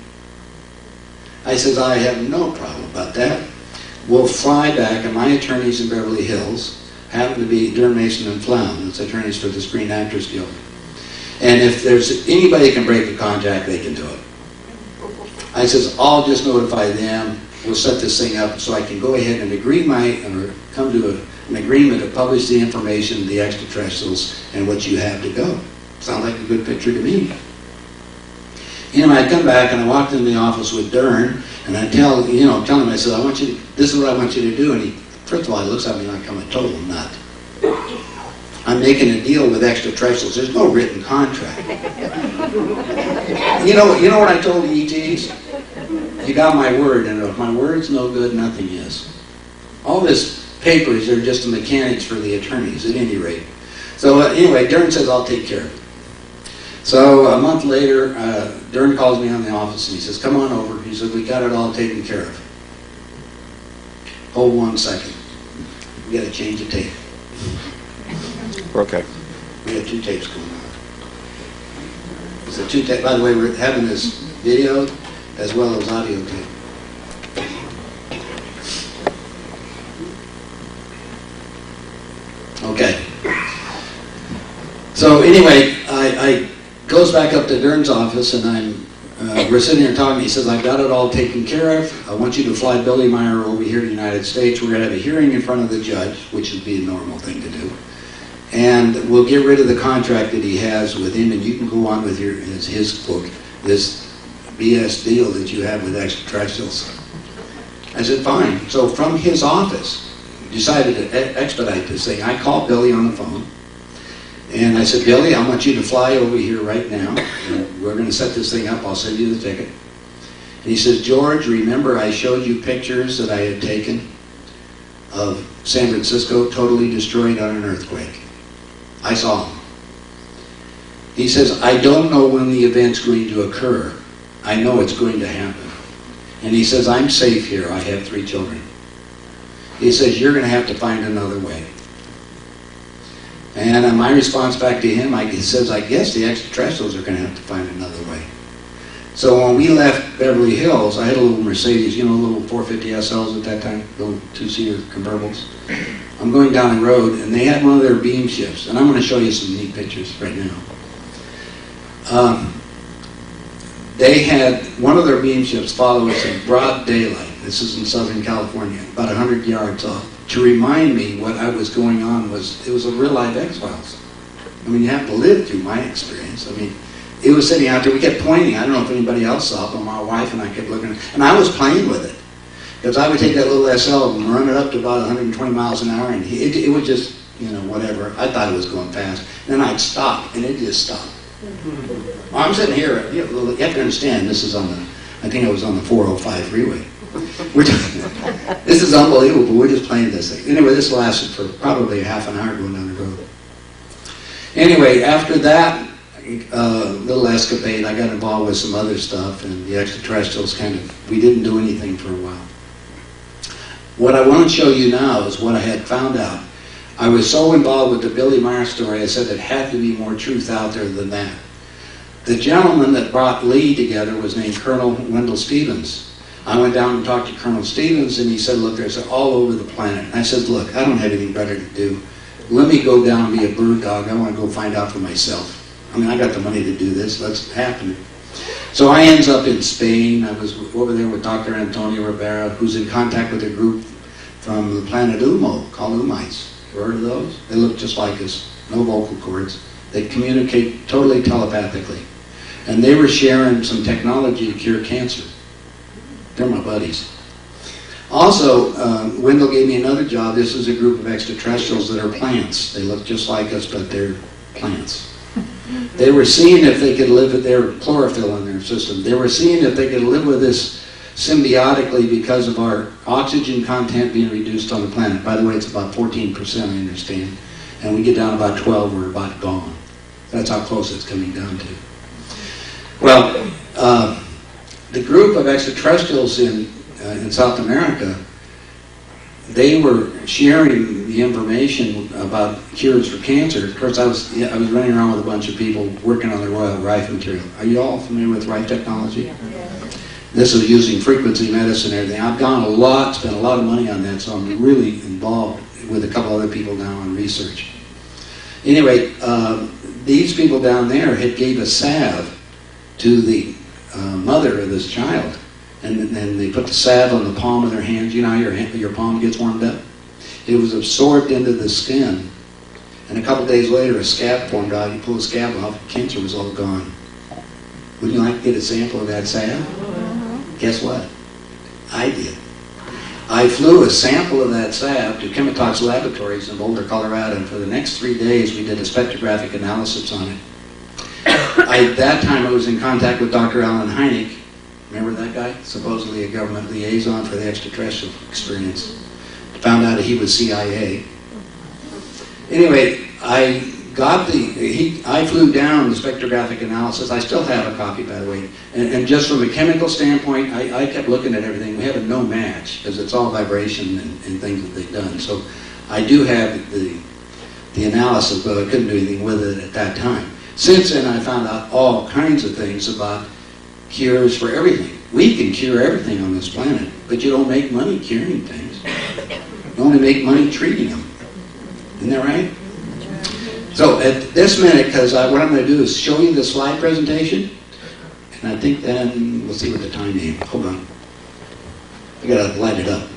I says, I have no problem about that. We'll fly back, and my attorneys in Beverly Hills happen to be Durham Mason and Flown, that's attorneys for the Screen Actors Guild. And if there's anybody that can break a contract, they can do it. I says, I'll just notify them. We'll set this thing up so I can go ahead and come to an agreement to publish the information, the extraterrestrials, and what you have to go. Sounds like a good picture to me. You know, I'd come back and I walked in the office with Dern, and I tell him, I said, this is what I want you to do. And he, first of all, he looks at me like I'm a total nut. I'm making a deal with extraterrestrials. There's no written contract. You know what I told the ETs? You got my word, and if my word's no good, nothing is. All this papers are just the mechanics for the attorneys, at any rate. So anyway, Dern says, I'll take care of it. So a month later, Dern calls me on the office and he says, come on over. He says, we got it all taken care of. Hold 1 second. We got to change the tape. Okay. We have 2 tapes going on. It's a 2 tape. By the way, we're having this video as well as audio tape. Okay. So anyway, I goes back up to Dern's office, and we're sitting here talking. He says, I've got it all taken care of. I want you to fly Billy Meyer over here to the United States. We're going to have a hearing in front of the judge, which would be a normal thing to do. And we'll get rid of the contract that he has with him, and you can go on with his quote, this BS deal that you have with extraterrestrials. I said, fine. So from his office, decided to expedite this thing. I called Billy on the phone. And I said, Billy, I want you to fly over here right now. And we're going to set this thing up. I'll send you the ticket. And he says, George, remember I showed you pictures that I had taken of San Francisco totally destroyed on an earthquake? I saw them. He says, I don't know when the event's going to occur. I know it's going to happen. And he says, I'm safe here. I have 3 children. He says, you're going to have to find another way. And my response back to him, he says, I guess the extraterrestrials are going to have to find another way. So when we left Beverly Hills, I had a little Mercedes, you know, little 450 SLs at that time, little 2-seater convertibles. I'm going down the road, and they had one of their beam ships, and I'm going to show you some neat pictures right now. They had one of their beam ships follow us in broad daylight. This is in Southern California, about 100 yards off, to remind me what I was going on was, it was a real life X-Files. I mean, you have to live through my experience. I mean, it was sitting out there, we kept pointing, I don't know if anybody else saw it, but my wife and I kept looking, and I was playing with it. Because I would take that little SL and run it up to about 120 miles an hour, and it would just, you know, whatever. I thought it was going fast. And then I'd stop, and it just stopped. Well, I'm sitting here, you have to understand, this is on the, I think I was on the 405 freeway. This is unbelievable, we're just playing this thing. Anyway, this lasted for probably a half an hour going down the road. Anyway, after that little escapade, I got involved with some other stuff, and the extraterrestrials we didn't do anything for a while. What I want to show you now is what I had found out. I was so involved with the Billy Meyer story, I said there had to be more truth out there than that. The gentleman that brought Lee together was named Colonel Wendell Stevens. I went down and talked to Colonel Stevens, and he said, look, there's all over the planet. And I said, look, I don't have anything better to do. Let me go down and be a bird dog. I want to go find out for myself. I mean, I got the money to do this. Let's happen. So I ends up in Spain. I was over there with Dr. Antonio Rivera, who's in contact with a group from the planet Umo called Umites. You heard of those? They look just like us, no vocal cords. They communicate totally telepathically. And they were sharing some technology to cure cancer. They're my buddies. Also, Wendell gave me another job. This is a group of extraterrestrials that are plants. They look just like us, but they're plants. They were seeing if they could live with their chlorophyll in their system. They were seeing if they could live with this symbiotically because of our oxygen content being reduced on the planet. By the way, it's about 14%, I understand. And we get down about 12, we're about gone. That's how close it's coming down to. Well, the group of extraterrestrials in South America, they were sharing the information about cures for cancer. Of course, I was running around with a bunch of people working on the Royal Rife material. Are you all familiar with Rife technology? Yeah. This is using frequency medicine and everything. I've gone spent a lot of money on that, so I'm really involved with a couple other people now on research. Anyway, these people down there had gave a salve to the mother of this child. And then they put the salve on the palm of their hands. You know how your palm gets warmed up? It was absorbed into the skin. And a couple days later, a scab formed out. You pull the scab off, cancer was all gone. Would you like to get a sample of that salve? Guess what? I did. I flew a sample of that salve to Chemitox Laboratories in Boulder, Colorado, and for the next 3 days we did a spectrographic analysis on it. At that time I was in contact with Dr. Alan Hynek. Remember that guy? Supposedly a government liaison for the extraterrestrial experience. Found out that he was CIA. Anyway, I flew down the spectrographic analysis. I still have a copy, by the way. And just from a chemical standpoint, I kept looking at everything. We have a no match, because it's all vibration and things that they've done. So I do have the analysis, but I couldn't do anything with it at that time. Since then, I found out all kinds of things about cures for everything. We can cure everything on this planet, but you don't make money curing things. You only make money treating them. Isn't that right? So at this minute, because what I'm going to do is show you the slide presentation, and I think then we'll see what the time is. Hold on. I got to light it up.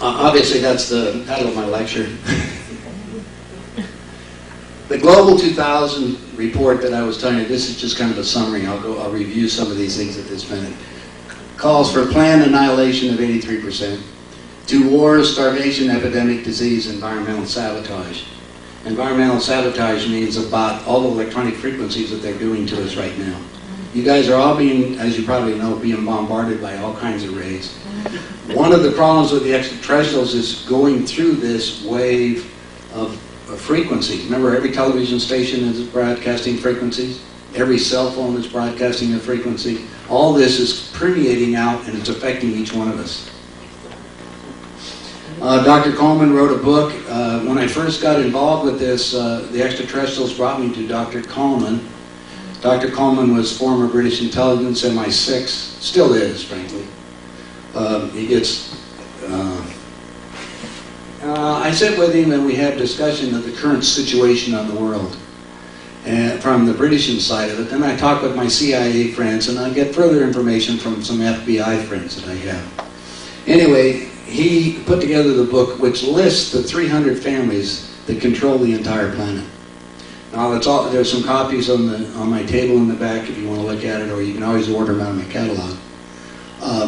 Obviously, that's the title of my lecture. The Global 2000 report that I was telling you, this is just kind of a summary. I'll review some of these things at this minute. Calls for planned annihilation of 83%, to wars, starvation, epidemic, disease, environmental sabotage. Environmental sabotage means about all the electronic frequencies that they're doing to us right now. You guys are all being, as you probably know, being bombarded by all kinds of rays. One of the problems with the extraterrestrials is going through this wave of frequencies. Remember, every television station is broadcasting frequencies. Every cell phone is broadcasting a frequency. All this is permeating out and it's affecting each one of us. Dr. Coleman wrote a book. When I first got involved with this, the extraterrestrials brought me to Dr. Coleman. Dr. Coleman was former British intelligence, MI6, still is, frankly. He gets... I sit with him and we have discussion of the current situation on the world. And from the British side of it. Then I talk with my CIA friends and I get further information from some FBI friends that I have. Anyway, he put together the book which lists the 300 families that control the entire planet. Now there's some copies on my table in the back if you want to look at it, or you can always order them out of my catalog.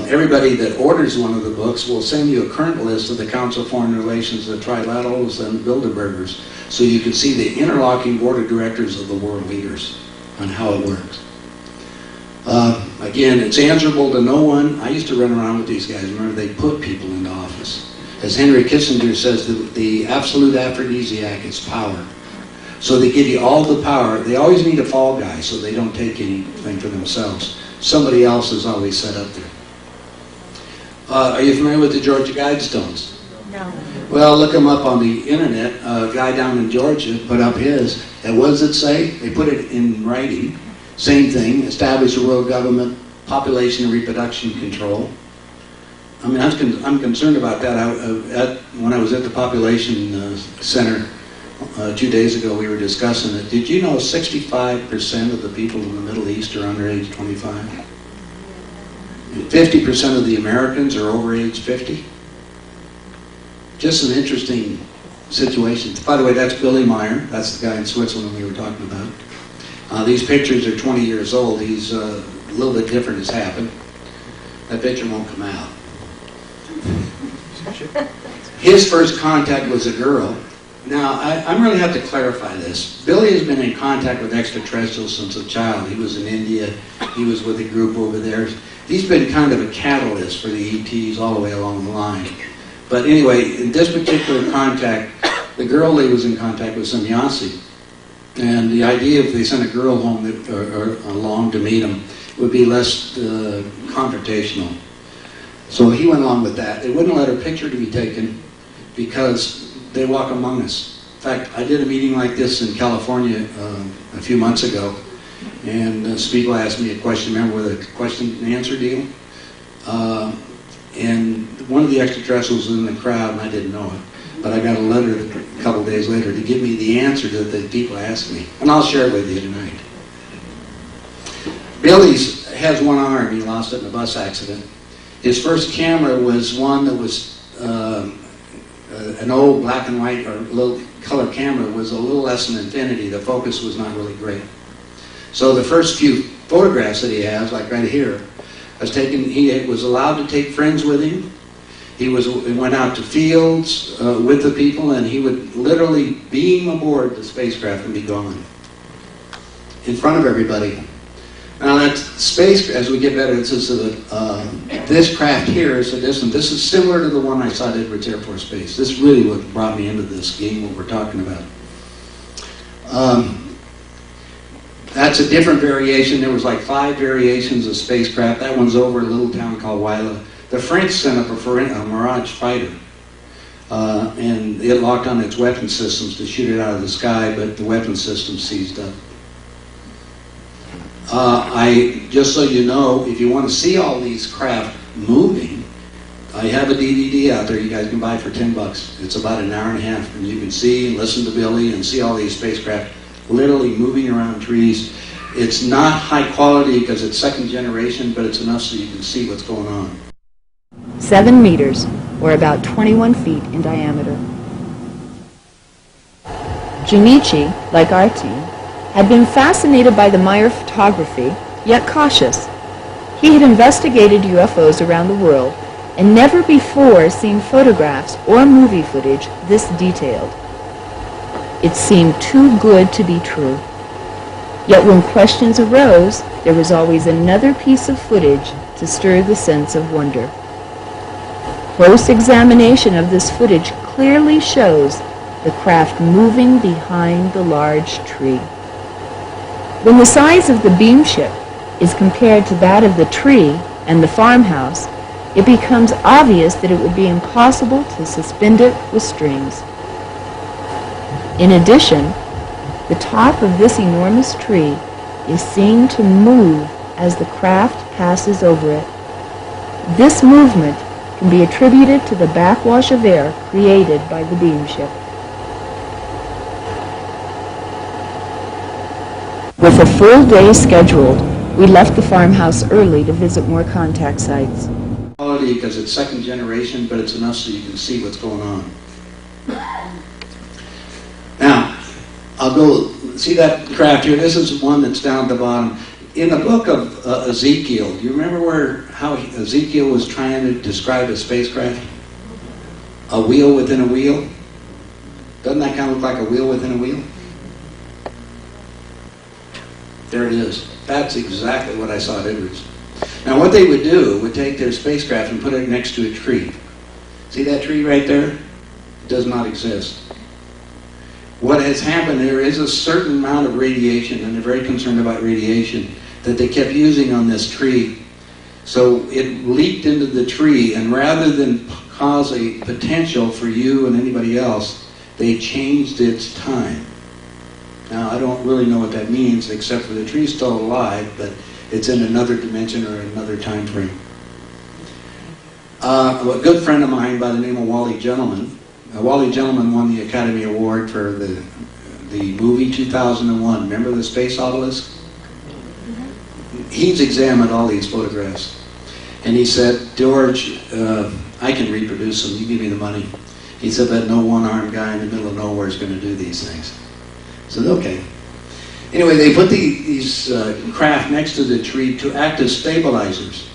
Everybody that orders one of the books will send you a current list of the Council of Foreign Relations, the Trilaterals, and the Bilderbergers, so you can see the interlocking board of directors of the world leaders on how it works. Again, it's answerable to no one. I used to run around with these guys. Remember, they put people into office. As Henry Kissinger says, the absolute aphrodisiac is power. So they give you all the power. They always need a fall guy so they don't take anything for themselves. Somebody else is always set up there. Are you familiar with the Georgia Guidestones? No. Well, look them up on the internet. A guy down in Georgia put up his. And what does it say? They put it in writing. Same thing. Establish a world government, population and reproduction control. I mean, I'm concerned about that. When I was at the population center 2 days ago, we were discussing it. Did you know 65% of the people in the Middle East are under age 25? 50% of the Americans are over age 50. Just an interesting situation. By the way, that's Billy Meyer. That's the guy in Switzerland we were talking about. These pictures are 20 years old. He's a little bit different has happened. That picture won't come out. His first contact was a girl. Now, I really have to clarify this. Billy has been in contact with extraterrestrials since a child. He was in India. He was with a group over there. He's been kind of a catalyst for the ETs all the way along the line. But anyway, in this particular contact, the girl he was in contact with sannyasi. And the idea if they sent a girl home or along to meet him would be less confrontational. So he went along with that. They wouldn't let her picture to be taken because they walk among us. In fact, I did a meeting like this in California a few months ago, and some people asked me a question. Remember the question and answer deal? And one of the extraterrestrials was in the crowd, and I didn't know it. But I got a letter a couple days later to give me the answer that the people asked me. And I'll share it with you tonight. Billy's has one arm. He lost it in a bus accident. His first camera was one that was an old black and white or little color camera. It was a little less than infinity. The focus was not really great. So the first few photographs that he has, like right here, was taken. He was allowed to take friends with him. He went out to fields with the people, and he would literally beam aboard the spacecraft and be gone in front of everybody. Now that space, as we get better, this craft here is a distant. This is similar to the one I saw at Edwards Air Force Base. This is really what brought me into this game, what we're talking about. That's a different variation. There was like 5 variations of spacecraft. That one's over a little town called Wyla. The French sent up a Mirage fighter, and it locked on its weapon systems to shoot it out of the sky, but the weapon system seized up. Just so you know, if you want to see all these craft moving, I have a DVD out there you guys can buy for $10. It's about an hour and a half, and you can see and listen to Billy and see all these spacecraft literally moving around trees. It's not high quality because it's second generation, but it's enough so you can see what's going on. 7 meters, or about 21 feet in diameter. Junichi, like our team, had been fascinated by the Meyer photography, yet cautious. He had investigated UFOs around the world and never before seen photographs or movie footage this detailed. It seemed too good to be true. Yet when questions arose, there was always another piece of footage to stir the sense of wonder. Close examination of this footage clearly shows the craft moving behind the large tree. When the size of the beam ship is compared to that of the tree and the farmhouse, it becomes obvious that it would be impossible to suspend it with strings. In addition, the top of this enormous tree is seen to move as the craft passes over it. This movement can be attributed to the backwash of air created by the beam ship. With a full day scheduled, we left the farmhouse early to visit more contact sites. Quality because it's second generation, but it's enough so you can see what's going on. Now, I'll go see that craft here. This is one that's down at the bottom. In the book of Ezekiel, do you remember how Ezekiel was trying to describe a spacecraft? A wheel within a wheel? Doesn't that kind of look like a wheel within a wheel? There it is. That's exactly what I saw at Edwards. Now what they would do would take their spacecraft and put it next to a tree. See that tree right there? It does not exist. What has happened, there is a certain amount of radiation, and they're very concerned about radiation, that they kept using on this tree. So it leaked into the tree, and rather than cause a potential for you and anybody else, they changed its time. Now, I don't really know what that means, except for the tree's still alive, but it's in another dimension or another time frame. A good friend of mine by the name of Wally Gentleman. Wally Gentleman won the Academy Award for the movie 2001. Remember the Space Obelisk? He's examined all these photographs. And he said, George, I can reproduce them. You give me the money. He said that no one-armed guy in the middle of nowhere is going to do these things. I said, okay. Anyway, they put these craft next to the tree to act as stabilizers.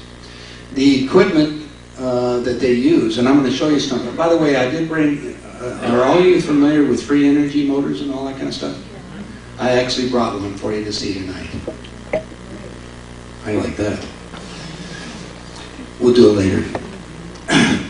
The equipment that they use, and I'm going to show you something. By the way, I did bring, are all of you familiar with free energy motors and all that kind of stuff? I actually brought one for you to see tonight. I like that. We'll do it later.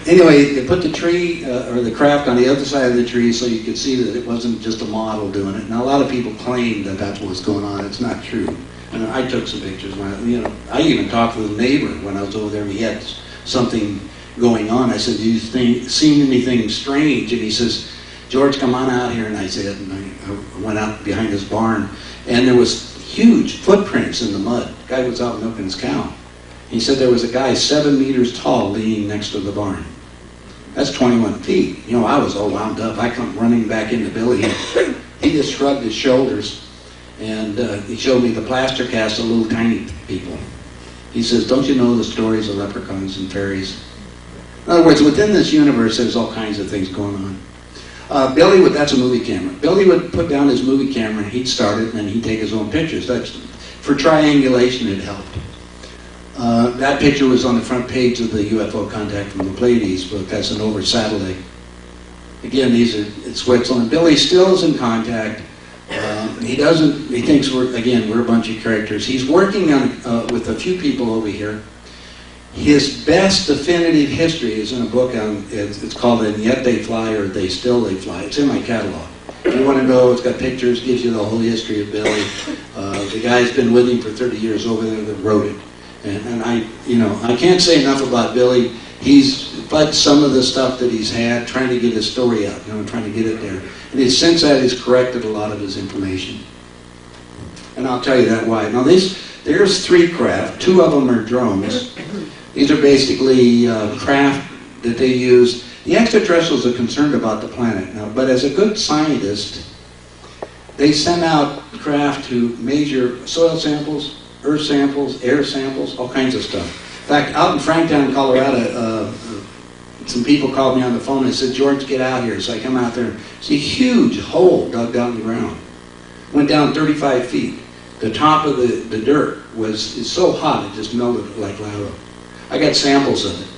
Anyway, they put the tree or the craft on the other side of the tree so you could see that it wasn't just a model doing it. Now, a lot of people claim that that's what's going on. It's not true. And I took some pictures. I even talked to the neighbor when I was over there. He had something going on. I said, "Do you seen anything strange?" And he says, "George, come on out here." And I said, and I went out behind his barn, and there was huge footprints in the mud. The guy was out milking his cow. He said there was a guy 7 meters tall leaning next to the barn. That's 21 feet. I was all wound up. I come running back into Billy. He just shrugged his shoulders, and he showed me the plaster cast of little tiny people. He says, "Don't you know the stories of leprechauns and fairies?" In other words, within this universe, there's all kinds of things going on. Billy that's a movie camera. Billy would put down his movie camera, and he'd start it, and then he'd take his own pictures. That's, for triangulation, it helped. That picture was on the front page of the UFO Contact from the Pleiades book. That's an over satellite. Again, it's Switzerland. Billy still is in contact. He thinks we're a bunch of characters. He's working on with a few people over here. His best definitive history is in a book it's called And Yet They Fly, or They Still They Fly. It's in my catalog. If you want to know, it's got pictures, gives you the whole history of Billy. The guy's been with him for 30 years over there that wrote it. And I can't say enough about Billy. He's fudged some of the stuff that he's had, trying to get his story out, trying to get it there. And since that, he's corrected a lot of his information. And I'll tell you that why. Now, there's 3 craft. 2 of them are drones. These are basically craft that they use. The extraterrestrials are concerned about the planet now, but as a good scientist, they send out craft to measure soil samples, earth samples, air samples, all kinds of stuff. In fact, out in Franktown, Colorado, some people called me on the phone and said, "George, get out here." So I come out there and see a huge hole dug down in the ground. Went down 35 feet. The top of the dirt it's so hot it just melted like lava. I got samples of it.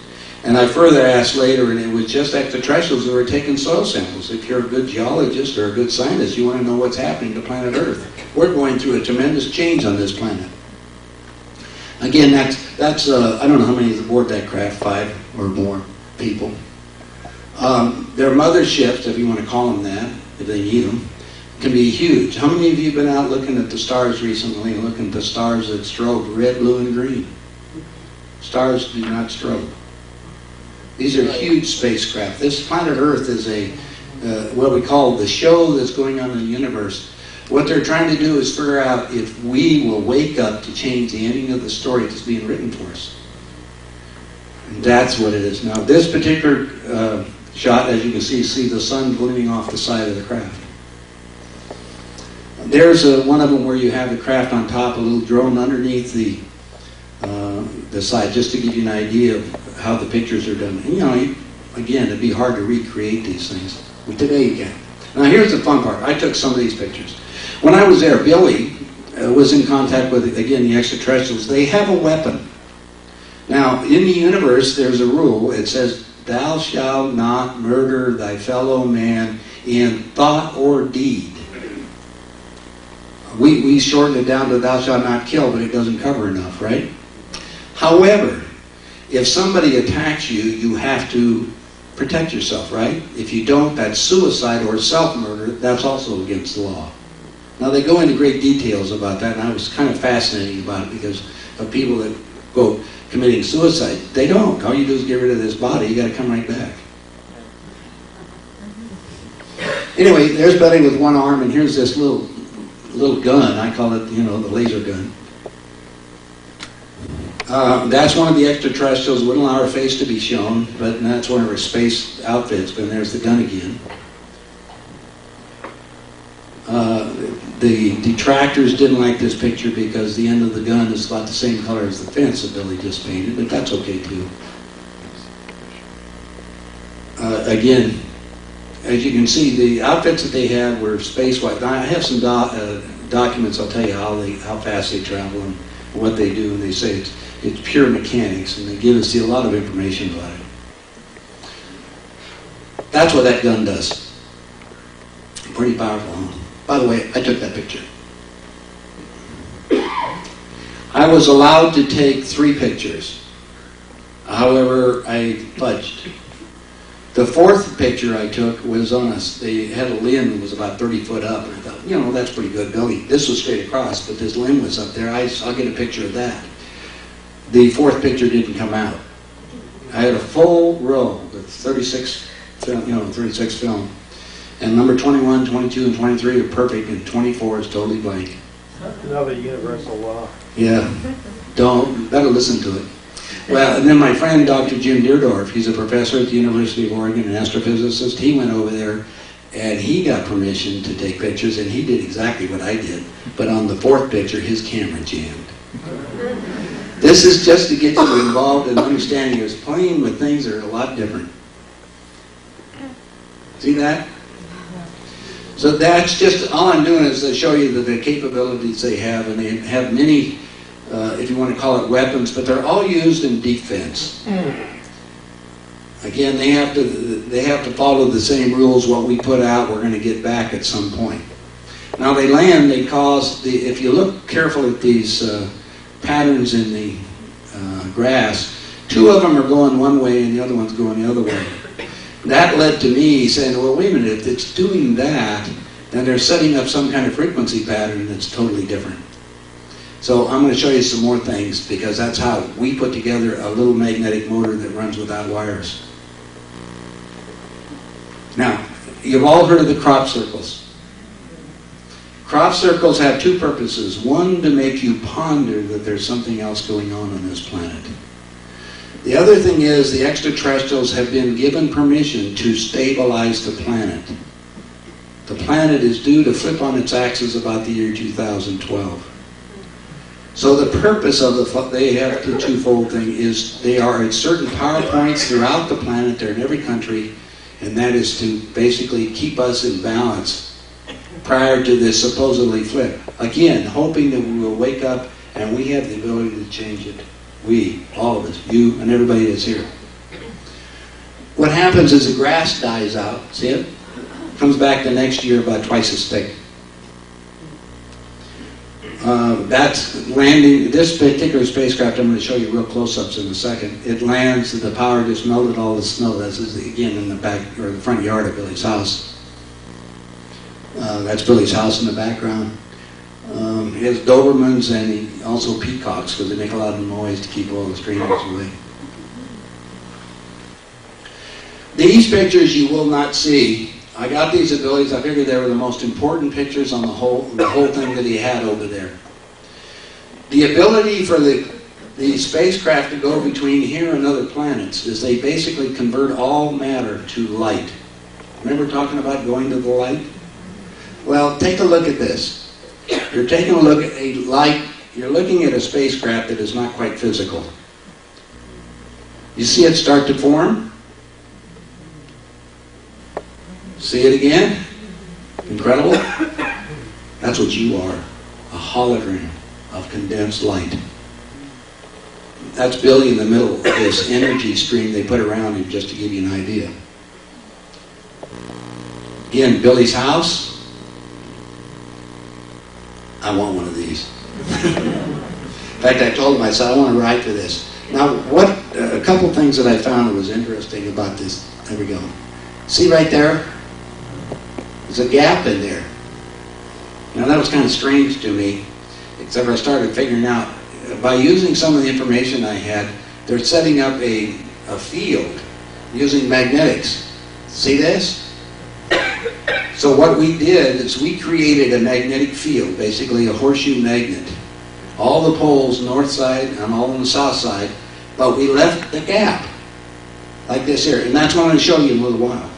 And I further asked later, and it was just extraterrestrials who were taking soil samples. If you're a good geologist or a good scientist, you want to know what's happening to planet Earth. We're going through a tremendous change on this planet. Again, that's I don't know how many aboard that craft, 5 or more people. Their motherships, if you want to call them that, if they need them, can be huge. How many of you have been out looking at the stars recently, looking at the stars that strobe red, blue, and green? Stars do not strobe. These are huge spacecraft. This planet Earth is what we call the show that's going on in the universe. What they're trying to do is figure out if we will wake up to change the ending of the story that's being written for us. And that's what it is. Now, this particular shot, as you can see the sun gleaming off the side of the craft. There's one of them where you have the craft on top, a little drone underneath the side, just to give you an idea of how the pictures are done. And again, it'd be hard to recreate these things. But today you can. Now here's the fun part. I took some of these pictures. When I was there, Billy was in contact with, again, the extraterrestrials. They have a weapon. Now, in the universe, there's a rule. It says, "Thou shalt not murder thy fellow man in thought or deed." We shorten it down to "thou shalt not kill," but it doesn't cover enough, right? However, if somebody attacks you, you have to protect yourself, right? If you don't, that's suicide or self-murder. That's also against the law. Now, they go into great details about that, and I was kind of fascinated about it because of people that go committing suicide. They don't. All you do is get rid of this body. You got to come right back. Anyway, there's Betty with one arm, and here's this little gun. I call it, the laser gun. That's one of the extraterrestrials. Wouldn't allow her face to be shown, but that's one of her space outfits. But there's the gun again. The detractors didn't like this picture because the end of the gun is about the same color as the fence that Billy just painted, but that's okay too. Again, as you can see, the outfits that they had were space-wide. I have some documents. I'll tell you how fast they travel and what they do, and they say it's pure mechanics, and they give us a lot of information about it. That's what that gun does. Pretty powerful, huh? By the way, I took that picture. I was allowed to take 3 pictures. However, I fudged. The 4th picture I took was on us. They had a limb that was about 30 foot up, and I thought, that's pretty good, Billy. This was straight across, but this limb was up there. I'll get a picture of that. The 4th picture didn't come out. I had a full row with 36 film. And number 21, 22, and 23 are perfect, and 24 is totally blank. Another universal law. Yeah. Better listen to it. Well, and then my friend, Dr. Jim Deerdorf, he's a professor at the University of Oregon, an astrophysicist. He went over there, and he got permission to take pictures, and he did exactly what I did. But on the 4th picture, his camera jammed. This is just to get you involved in understanding you're playing with things that are a lot different. See that? So that's just, all I'm doing is to show you the capabilities they have, and they have many, if you want to call it weapons, but they're all used in defense. Again, they have to follow the same rules. What we put out, we're going to get back at some point. Now they land, they cause, if you look carefully at these patterns in the grass, 2 of them are going one way and the other one's going the other way. That led to me saying, well, wait a minute, if it's doing that, then they're setting up some kind of frequency pattern that's totally different. So I'm going to show you some more things, because that's how we put together a little magnetic motor that runs without wires. Now, you've all heard of the crop circles. Crop circles have 2 purposes. One, to make you ponder that there's something else going on this planet. The other thing is the extraterrestrials have been given permission to stabilize the planet. The planet is due to flip on its axis about the year 2012. So the purpose of they have the twofold thing is they are at certain power points throughout the planet, they're in every country, and that is to basically keep us in balance prior to this supposedly flip. Again, hoping that we will wake up and we have the ability to change it. We, all of us, you and everybody that's here. What happens is the grass dies out, see it? Comes back the next year about twice as thick. That's landing, this particular spacecraft, I'm going to show you real close-ups in a second. It lands, the power just melted all the snow. This is, again, in the back, or the front yard of Billy's house. That's Billy's house in the background. He has Dobermans and also peacocks, because they make a lot of noise to keep all the strangers away. These pictures you will not see. I got these abilities, I figured they were the most important pictures on the whole thing that he had over there. The ability for the spacecraft to go between here and other planets is they basically convert all matter to light. Remember talking about going to the light? Well, take a look at this. You're taking a look at a light, you're looking at a spacecraft that is not quite physical. You see it start to form? See it again? Incredible? That's what you are. A hologram of condensed light. That's Billy in the middle of this energy stream they put around him, just to give you an idea. Again, Billy's house. I want one of these. In fact, I told him, I said, I want to write for this. Now, a couple things that I found that was interesting about this. There we go. See right there? There's a gap in there. Now, that was kind of strange to me, except I started figuring out, by using some of the information I had, they're setting up a field using magnetics. See this? So what we did is we created a magnetic field, basically a horseshoe magnet. All the poles, north side, and all on the south side, but we left the gap, like this here. And that's what I'm going to show you in a little while.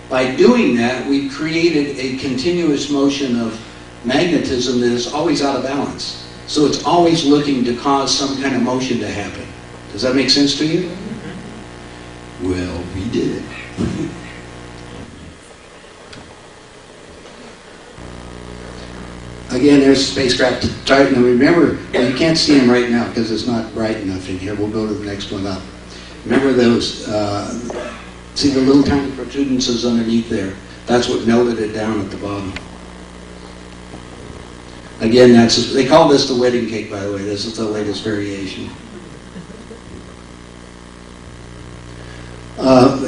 By doing that, we created a continuous motion of magnetism that is always out of balance. So it's always looking to cause some kind of motion to happen. Does that make sense to you? Well, we did it. Again, there's a spacecraft starting. And remember, well, you can't see him right now because it's not bright enough in here. We'll go to the next one up. Remember those, see the little tiny protuberances underneath there? That's what melted it down at the bottom. Again, they call this the wedding cake, by the way. This is the latest variation.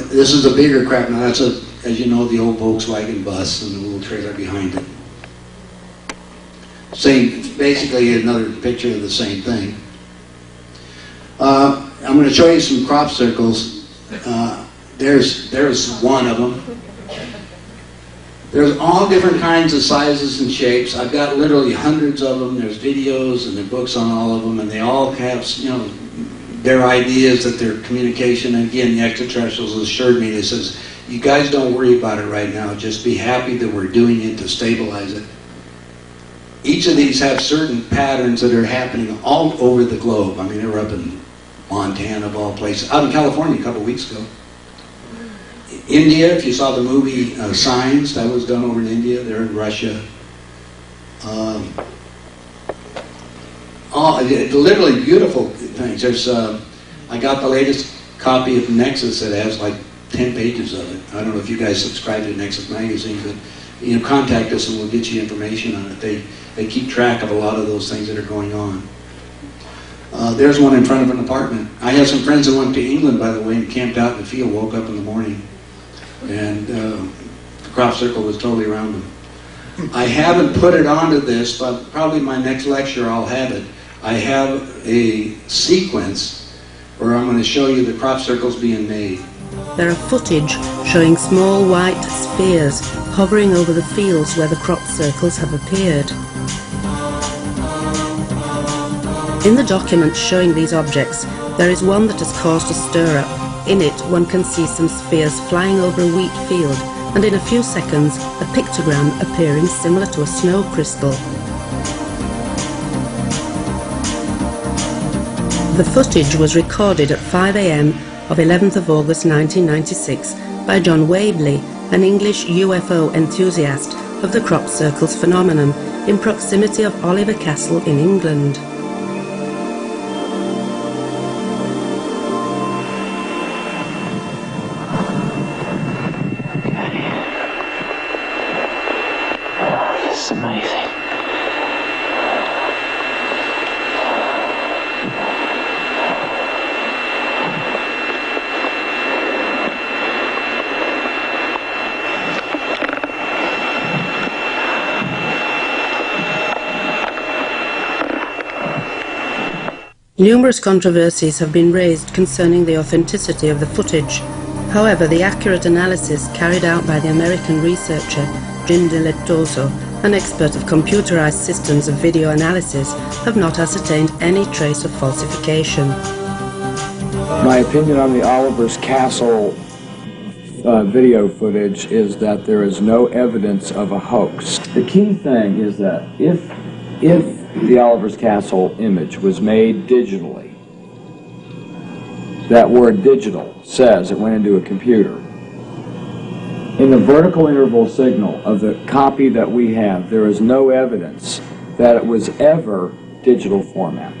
This is a bigger craft. Now that's, as you know, the old Volkswagen bus and the little trailer behind it. Same, basically another picture of the same thing. I'm going to show you some crop circles. There's one of them. There's all different kinds of sizes and shapes. I've got literally hundreds of them. There's videos and there are books on all of them, and they all have, their ideas that their communication. And again, the extraterrestrials assured me, they says, you guys don't worry about it right now. Just be happy that we're doing it to stabilize it. Each of these have certain patterns that are happening all over the globe. I mean, they were up in Montana, of all places. Out in California a couple of weeks ago. India, if you saw the movie Signs, that was done over in India. They're in Russia. Literally beautiful things. There's, I got the latest copy of Nexus that has like 10 pages of it. I don't know if you guys subscribe to Nexus magazine, but contact us and we'll get you information on it. They keep track of a lot of those things that are going on. There's one in front of an apartment. I have some friends that went to England, by the way, and camped out in the field, woke up in the morning, and the crop circle was totally around them. I haven't put it onto this, but probably my next lecture I'll have it. I have a sequence where I'm going to show you the crop circles being made. There are footage showing small white spheres hovering over the fields where the crop circles have appeared. In the documents showing these objects, there is one that has caused a stir-up. In it, one can see some spheres flying over a wheat field, and in a few seconds, a pictogram appearing similar to a snow crystal. The footage was recorded at 5 a.m. of 11th of August 1996 by John Wabley, an English UFO enthusiast of the crop circles phenomenon in proximity of Oliver Castle in England. Numerous controversies have been raised concerning the authenticity of the footage. However, the accurate analysis carried out by the American researcher Jim Dilettoso, an expert of computerized systems of video analysis, have not ascertained any trace of falsification. My opinion on the Oliver's Castle video footage is that there is no evidence of a hoax. The key thing is that if the Oliver's Castle image was made digitally, that word digital says it went into a computer. In the vertical interval signal of the copy that we have, there is no evidence that it was ever digital format.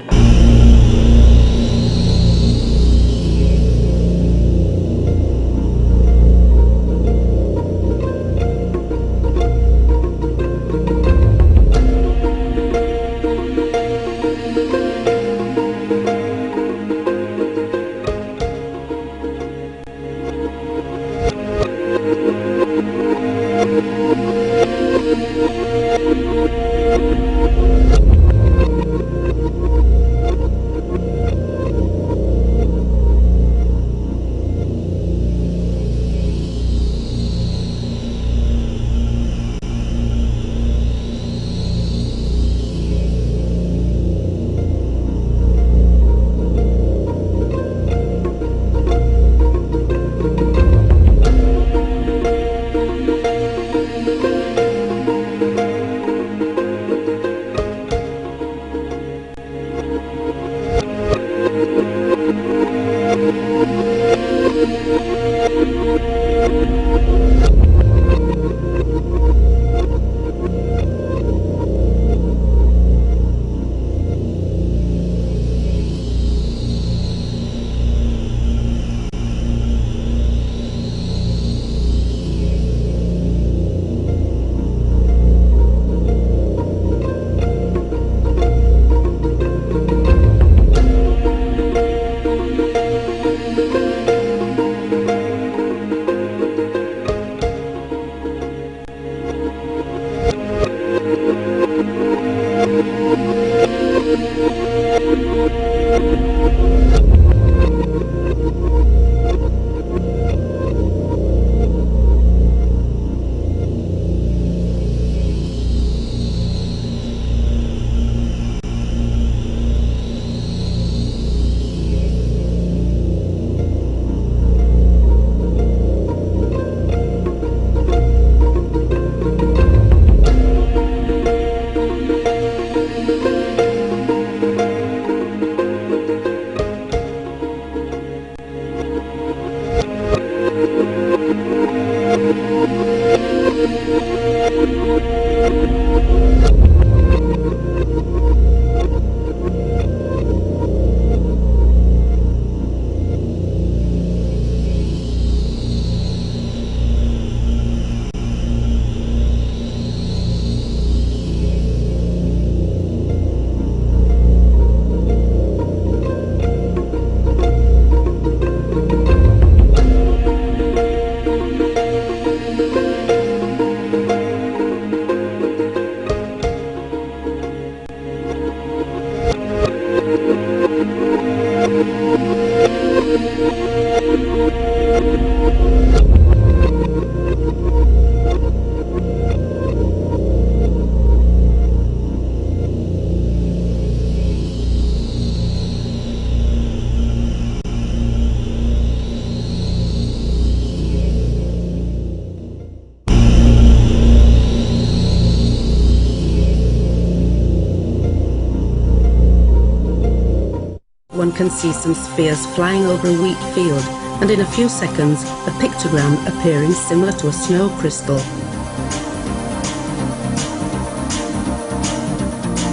One can see some spheres flying over a wheat field, and in a few seconds, a pictogram appearing similar to a snow crystal.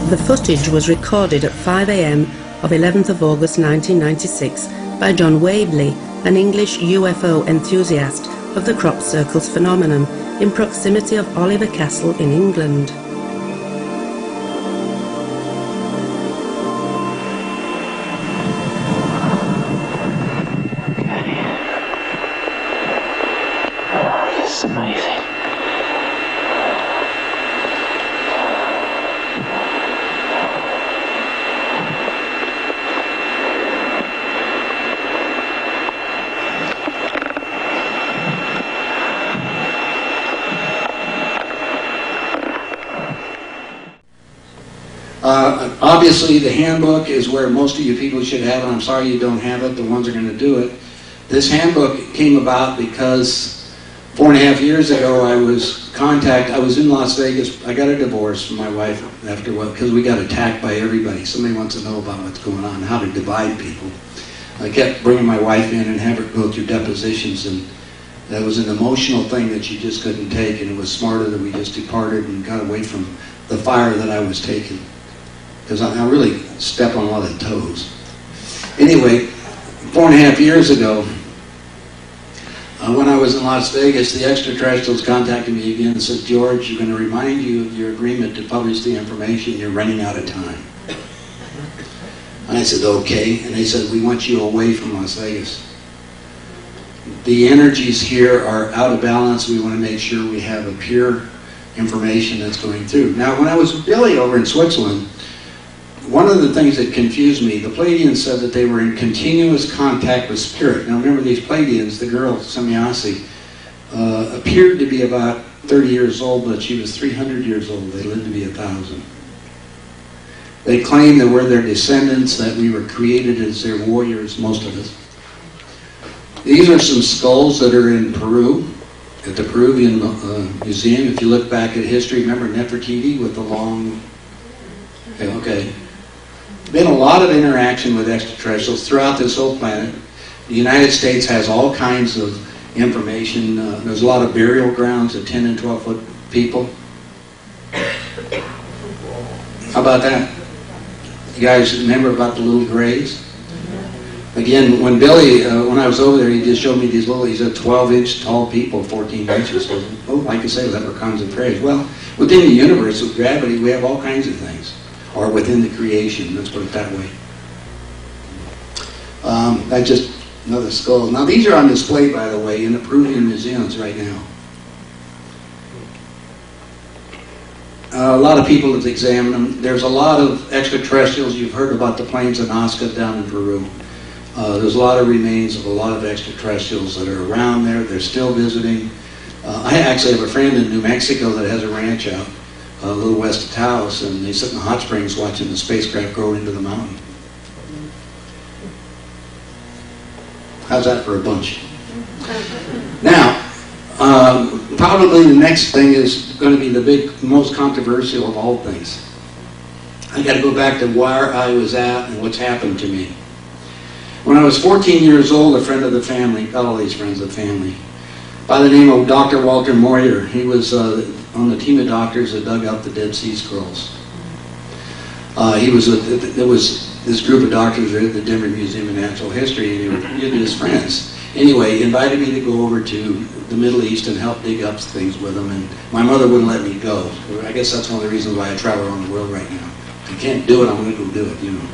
The footage was recorded at 5 a.m. of 11th of August 1996 by John Wabley, an English UFO enthusiast of the crop circles phenomenon in proximity of Oliver Castle in England. It's amazing. Obviously, the handbook is where most of you people should have it. I'm sorry you don't have it. The ones are going to do it. This handbook came about because 4.5 years ago I was in Las Vegas. I got a divorce from my wife after because we got attacked by everybody. Somebody wants to know about what's going on, how to divide people. I kept bringing my wife in and have her go through depositions, and that was an emotional thing that she just couldn't take, and it was smarter that we just departed and got away from the fire that I was taking, because I really step on a lot of toes. Anyway, 4.5 years ago, when I was in Las Vegas, the extraterrestrials contacted me again and said, George, we're going to remind you of your agreement to publish the information. You're running out of time. And I said, okay. And they said, we want you away from Las Vegas. The energies here are out of balance. We want to make sure we have a pure information that's going through. Now, when I was with Billy over in Switzerland, one of the things that confused me, the Pleiadians said that they were in continuous contact with spirit. Now remember, these Pleiadians, the girl, Semyasi, appeared to be about 30 years old, but she was 300 years old. They lived to be 1,000. They claimed that we're their descendants, that we were created as their warriors, most of us. These are some skulls that are in Peru, at the Peruvian Museum. If you look back at history, remember Nefertiti with the long... Okay. Been a lot of interaction with extraterrestrials throughout this whole planet. The United States has all kinds of information. There's a lot of burial grounds of 10 and 12 foot people. How about that? You guys remember about the little graves? Again, when Billy, when I was over there, he just showed me these little, he said 12-inch tall people, 14 inches. Oh, like I say, leprechauns and fairies. Well, within the universe with gravity, we have all kinds of things. Or within the creation, let's put it that way. That's just another skull. Now these are on display, by the way, in the Peruvian museums right now. A lot of people have examined them. There's a lot of extraterrestrials. You've heard about the plains of Nazca down in Peru. There's a lot of remains of a lot of extraterrestrials that are around there. They're still visiting. I actually have a friend in New Mexico that has a ranch out a little west of Taos, and they sit in the hot springs watching the spacecraft grow into the mountain. How's that for a bunch? Now, probably the next thing is going to be the most controversial of all things. I got to go back to where I was at and what's happened to me. When I was 14 years old, a friend of the family, got all these friends of the family, by the name of Dr. Walter Moyer, he was on the team of doctors that dug up the Dead Sea Scrolls. There was this group of doctors at the Denver Museum of Natural History, and they were his friends. Anyway, he invited me to go over to the Middle East and help dig up things with him, and my mother wouldn't let me go. I guess that's one of the reasons why I travel around the world right now. If I can't do it, I'm going to go do it, you know.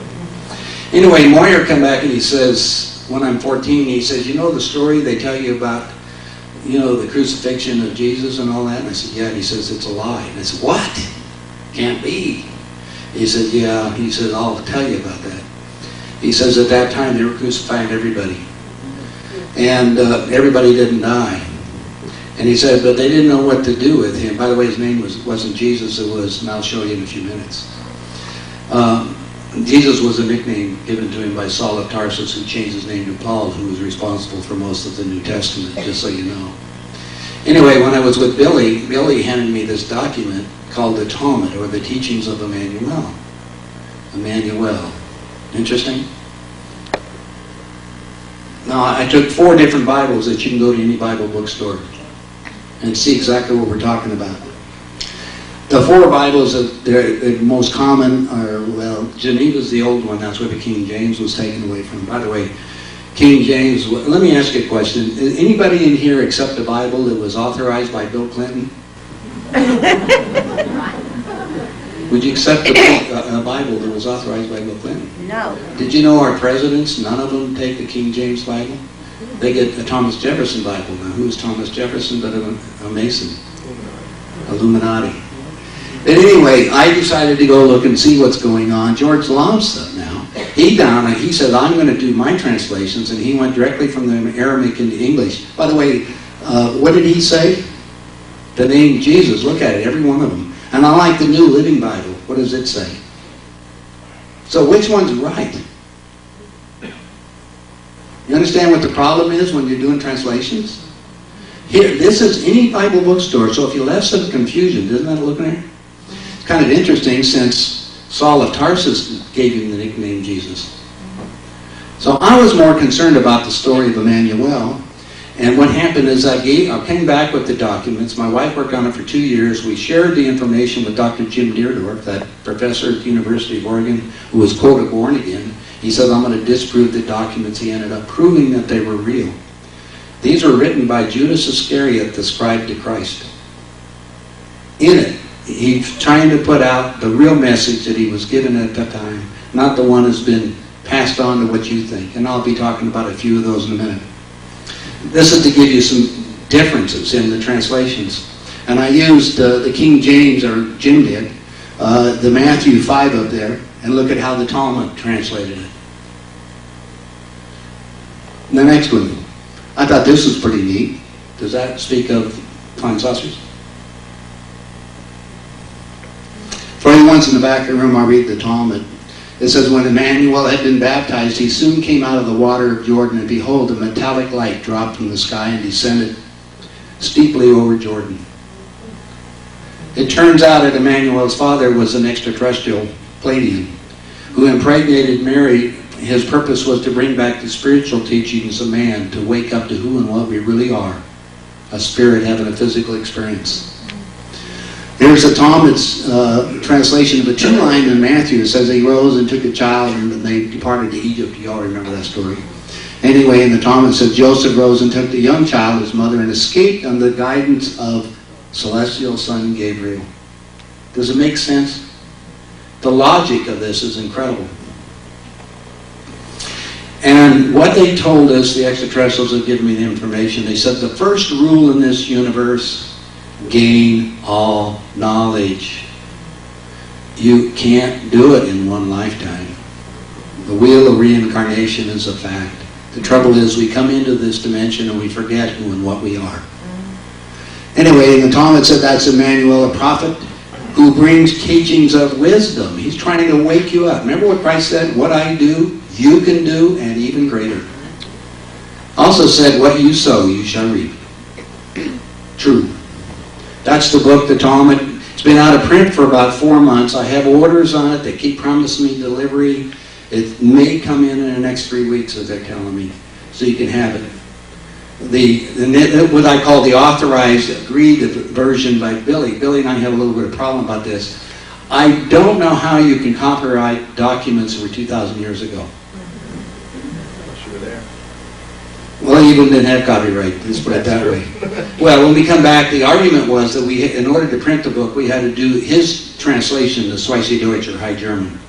Anyway, Moyer come back and he says, when I'm 14, he says, you know the story they tell you about, you know, the crucifixion of Jesus and all that? And I said, yeah. And he says, it's a lie. And I said, what? Can't be. He said, yeah. He said, I'll tell you about that. He says, at that time, they were crucifying everybody. And everybody didn't die. And he said, but they didn't know what to do with him. By the way, his name wasn't Jesus. It was, and I'll show you in a few minutes. Jesus was a nickname given to him by Saul of Tarsus, who changed his name to Paul, who was responsible for most of the New Testament, just so you know. Anyway, when I was with Billy handed me this document called the Talmud, or the Teachings of Emmanuel. Emmanuel. Interesting? Now, I took 4 different Bibles that you can go to any Bible bookstore and see exactly what we're talking about. The 4 Bibles that are most common are, well, Geneva's the old one. That's where the King James was taken away from. By the way, King James, let me ask you a question. Is anybody in here accept a Bible that was authorized by Bill Clinton? Would you accept a Bible that was authorized by Bill Clinton? No. Did you know our presidents, none of them take the King James Bible? They get a Thomas Jefferson Bible. Now, who is Thomas Jefferson but a Mason? Illuminati. But anyway, I decided to go look and see what's going on. George Lomsa now, he said, I'm going to do my translations, and he went directly from the Aramaic into English. By the way, what did he say? The name Jesus, look at it, every one of them. And I like the New Living Bible. What does it say? So which one's right? You understand what the problem is when you're doing translations? Here, this is any Bible bookstore, so if you left some confusion, doesn't that look there? It's kind of interesting since Saul of Tarsus gave him the nickname Jesus. So I was more concerned about the story of Emmanuel, and what happened is I came back with the documents. My wife worked on it for 2 years. We shared the information with Dr. Jim Deerdorf, that professor at the University of Oregon, who was quoted born again. He said, I'm going to disprove the documents. He ended up proving that they were real. These were written by Judas Iscariot, the scribe to Christ. In it, he's trying to put out the real message that he was given at that time, not the one that's been passed on to what you think. And I'll be talking about a few of those in a minute. This is to give you some differences in the translations. And I used the King James, or Jim did, the Matthew 5 up there, and look at how the Talmud translated it. The next one. I thought this was pretty neat. Does that speak of flying saucers? For the ones in the back of the room, I'll read the Talmud. It says, when Emmanuel had been baptized, he soon came out of the water of Jordan, and behold, a metallic light dropped from the sky and descended steeply over Jordan. It turns out that Emmanuel's father was an extraterrestrial Pleiadian who impregnated Mary. His purpose was to bring back the spiritual teachings of man, to wake up to who and what we really are, a spirit having a physical experience. Here's the Talmud's translation of a two-line in Matthew. It says, he rose and took a child, and they departed to Egypt. You all remember that story. Anyway, in the Talmud it says, Joseph rose and took the young child, his mother, and escaped under the guidance of celestial son Gabriel. Does it make sense? The logic of this is incredible. And what they told us, the extraterrestrials have given me the information, they said the first rule in this universe, gain all knowledge. You can't do it in one lifetime. The wheel of reincarnation is a fact. The trouble is we come into this dimension and we forget who and what we are. Anyway, the Talmud said that's Emmanuel, a prophet who brings teachings of wisdom. He's trying to wake you up. Remember what Christ said? What I do, you can do, and even greater. Also said, what you sow, you shall reap. True. That's the book, the Talmud. It's been out of print for about 4 months. I have orders on it. They keep promising me delivery. It may come in the next 3 weeks, as they're telling me, so you can have it. What I call the authorized, agreed version by Billy. Billy and I have a little bit of problem about this. I don't know how you can copyright documents that were 2,000 years ago. Well, he even didn't have copyright, let's put it that way. Well, when we come back, the argument was that in order to print the book, we had to do his translation, the Schweizer Deutsch, or High German,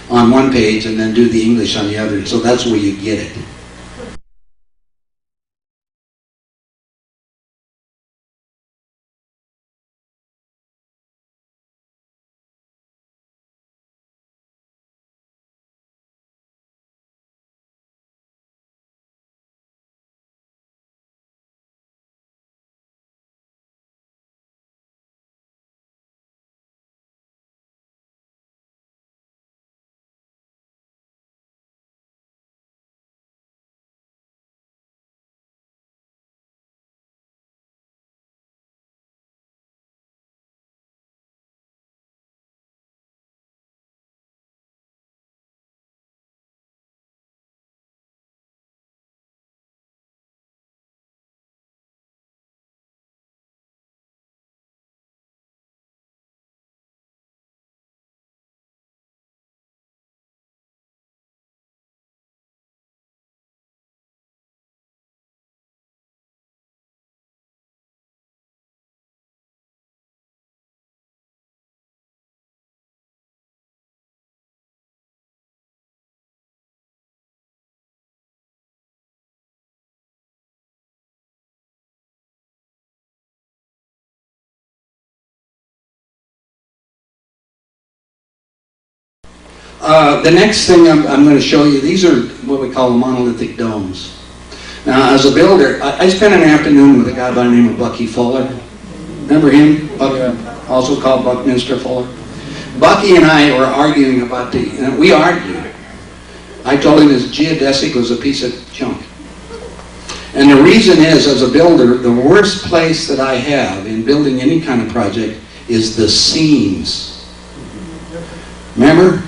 on one page, and then do the English on the other. So that's where you get it. The next thing I'm going to show you, these are what we call monolithic domes. Now, as a builder, I spent an afternoon with a guy by the name of Bucky Fuller. Remember him? Also called Buckminster Fuller. Bucky and I were arguing about we argued I told him his geodesic was a piece of junk. And the reason is, as a builder, the worst place that I have in building any kind of project is the seams. Remember?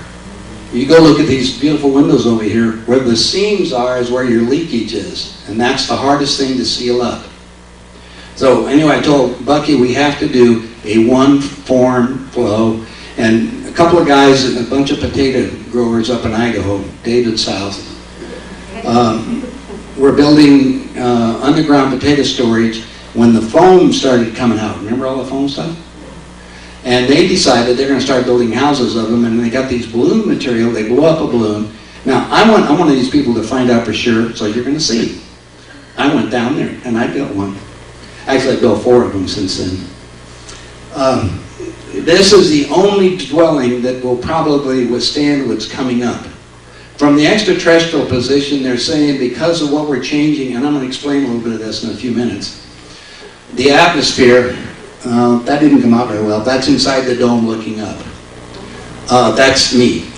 You go look at these beautiful windows over here. Where the seams are is where your leakage is. And that's the hardest thing to seal up. So anyway, I told Bucky we have to do a one-form flow. And a couple of guys and a bunch of potato growers up in Idaho, David South, were building underground potato storage when the foam started coming out. Remember all the foam stuff? And they decided they're going to start building houses of them, and they got these balloon material. They blew up a balloon. Now, I'm one of these people to find out for sure, so you're going to see. I went down there, and I built one. Actually, I built 4 of them since then. This is the only dwelling that will probably withstand what's coming up. From the extraterrestrial position, they're saying because of what we're changing, and I'm going to explain a little bit of this in a few minutes, the atmosphere, that didn't come out very well. That's inside the dome looking up. That's me.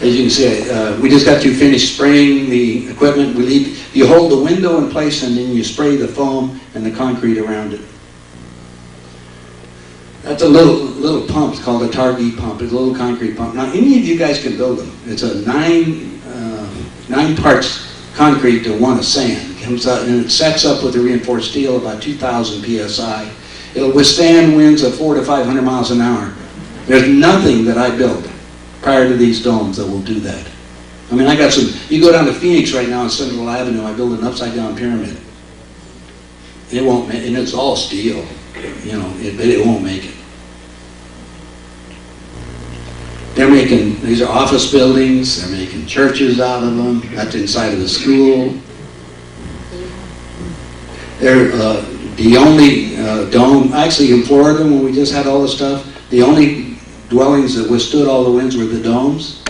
As you can see, we just got to finish spraying the equipment. You hold the window in place and then you spray the foam and the concrete around it. That's a little pump. It's called a Target pump. It's a little concrete pump. Now, any of you guys can build them. It's a 9 parts concrete to 1 of sand. It comes out and it sets up with the reinforced steel about 2,000 psi. It'll withstand winds of 400 to 500 miles an hour. There's nothing that I built prior to these domes that will do that. I mean, I got some. You go down to Phoenix right now on Central Avenue. I built an upside-down pyramid. It won't, and it's all steel. You know, it won't make it. They're making, these are office buildings, they're making churches out of them, that's inside of the school. They're the only dome, actually in Florida when we just had all this stuff, the only dwellings that withstood all the winds were the domes.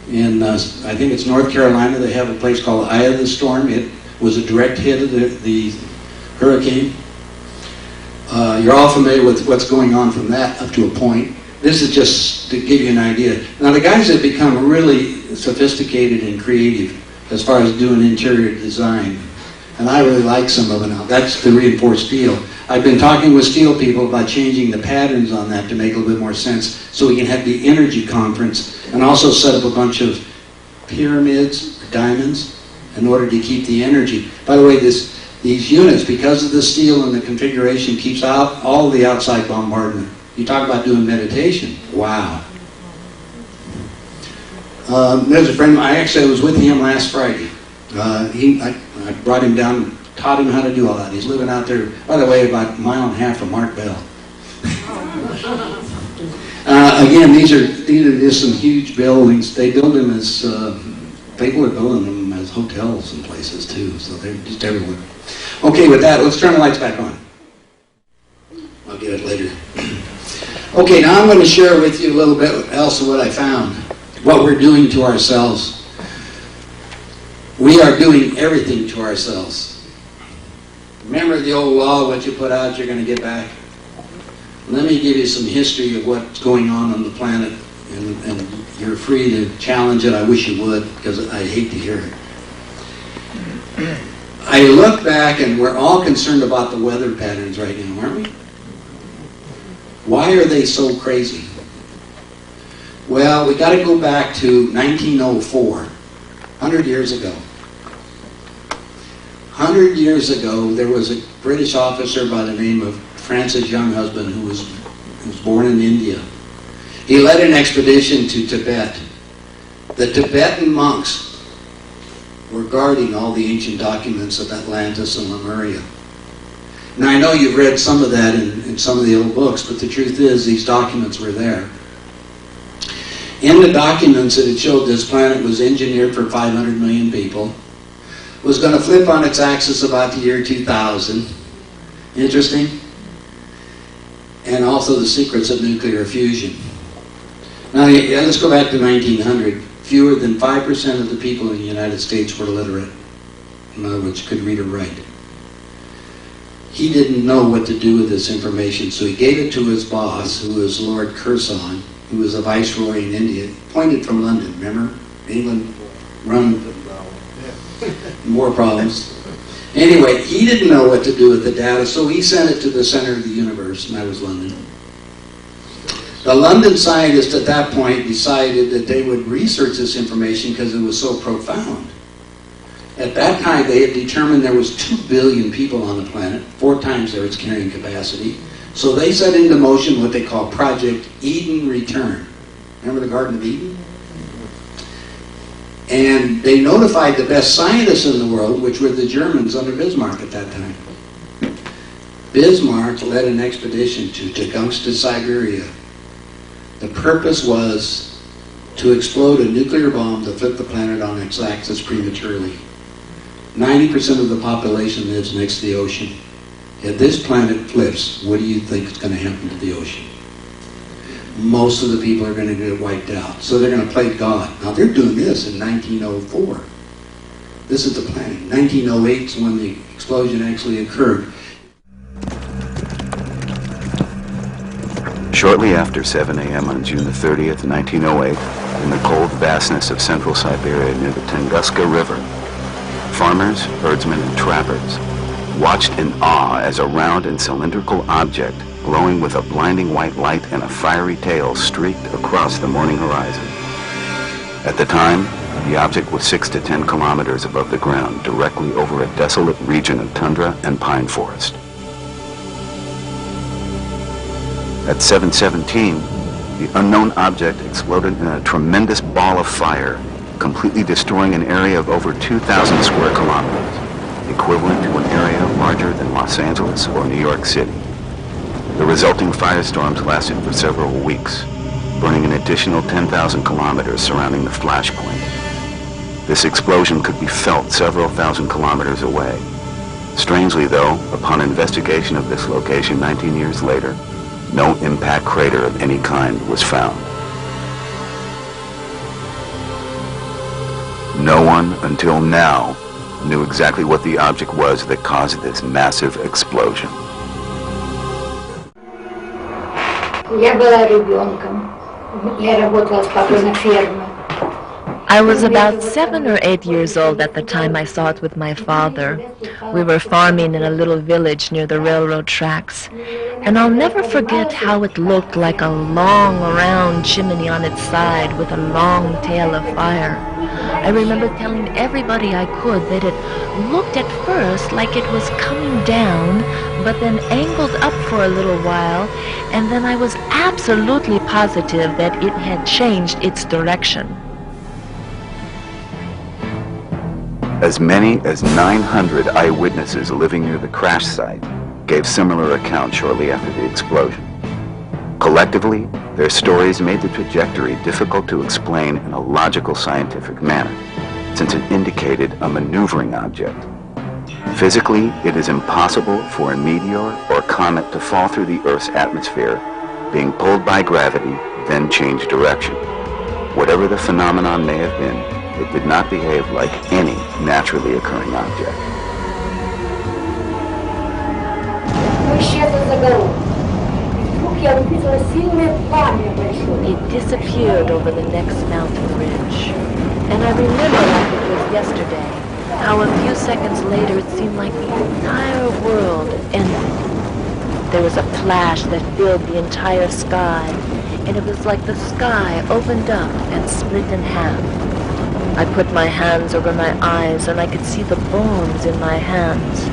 In, I think it's North Carolina, they have a place called Eye of the Storm. It was a direct hit of the hurricane. You're all familiar with what's going on from that up to a point. This is just to give you an idea. Now the guys that become really sophisticated and creative as far as doing interior design, and I really like some of it now, that's the reinforced steel. I've been talking with steel people about changing the patterns on that to make a little bit more sense so we can have the energy conference and also set up a bunch of pyramids, diamonds, in order to keep the energy. By the way, these units, because of the steel and the configuration, keeps out all the outside bombardment. You talk about doing meditation. Wow. There's a friend, I was with him last Friday. I brought him down, taught him how to do all that. He's living out there, by the way, about 1.5 miles from Mark Bell. Again, these are just some huge buildings. They build them as, people are building them as hotels and places too, so they're just everywhere. Okay, with that, let's turn the lights back on. I'll get it later. Okay, now I'm going to share with you a little bit else of what I found, what we're doing to ourselves. We are doing everything to ourselves. Remember the old law, what you put out, you're going to get back? Let me give you some history of what's going on the planet, and you're free to challenge it. I wish you would, because I hate to hear it. I look back, and we're all concerned about the weather patterns right now, aren't we? Why are they so crazy? Well, we got to go back to 1904, 100 years ago. 100 years ago, there was a British officer by the name of Francis Younghusband who was born in India. He led an expedition to Tibet. The Tibetan monks were guarding all the ancient documents of Atlantis and Lemuria. Now, I know you've read some of that in some of the old books, but the truth is these documents were there. In the documents, it showed this planet was engineered for 500 million people, was going to flip on its axis about the year 2000. Interesting. And also the secrets of nuclear fusion. Now, let's go back to 1900. Fewer than 5% of the people in the United States were literate. In other words, could read or write. He didn't know what to do with this information, so he gave it to his boss, who was Lord Curzon, who was a viceroy in India, appointed from London, remember? England run more problems. Anyway, he didn't know what to do with the data, so he sent it to the center of the universe, and that was London. The London scientists at that point decided that they would research this information because it was so profound. At that time, they had determined there was 2 billion people on the planet, 4 times their carrying capacity. So they set into motion what they call Project Eden Return. Remember the Garden of Eden? And they notified the best scientists in the world, which were the Germans under Bismarck at that time. Bismarck led an expedition to Tagungsta, Siberia. The purpose was to explode a nuclear bomb to flip the planet on its axis prematurely. 90% of the population lives next to the ocean. If this planet flips, what do you think is going to happen to the ocean? Most of the people are going to get wiped out. So they're going to play God. Now they're doing this in 1904. This is the planning. 1908 is when the explosion actually occurred. Shortly after 7 a.m. on June the 30th, 1908, in the cold vastness of central Siberia near the Tunguska River, farmers, herdsmen, and trappers watched in awe as a round and cylindrical object, glowing with a blinding white light and a fiery tail, streaked across the morning horizon. At the time, the object was 6 to 10 kilometers above the ground, directly over a desolate region of tundra and pine forest. At 7:17, the unknown object exploded in a tremendous ball of fire, completely destroying an area of over 2,000 square kilometers, equivalent to an area larger than Los Angeles or New York City. The resulting firestorms lasted for several weeks, burning an additional 10,000 kilometers surrounding the flashpoint. This explosion could be felt several thousand kilometers away. Strangely, though, upon investigation of this location 19 years later, no impact crater of any kind was found. No one, until now, knew exactly what the object was that caused this massive explosion. Я была ребенком. Я работала с папой на ферме. I was about 7 or 8 years old at the time I saw it with my father. We were farming in a little village near the railroad tracks. And I'll never forget how it looked like a long, round chimney on its side with a long tail of fire. I remember telling everybody I could that it looked at first like it was coming down, but then angled up for a little while, and then I was absolutely positive that it had changed its direction. As many as 900 eyewitnesses living near the crash site gave similar accounts shortly after the explosion. Collectively, their stories made the trajectory difficult to explain in a logical scientific manner, since it indicated a maneuvering object. Physically, it is impossible for a meteor or comet to fall through the Earth's atmosphere, being pulled by gravity, then change direction. Whatever the phenomenon may have been, it did not behave like any naturally occurring object. It disappeared over the next mountain ridge. And I remember like it was yesterday, how a few seconds later it seemed like the entire world ended. There was a flash that filled the entire sky, and it was like the sky opened up and split in half. I put my hands over my eyes and I could see the bones in my hands.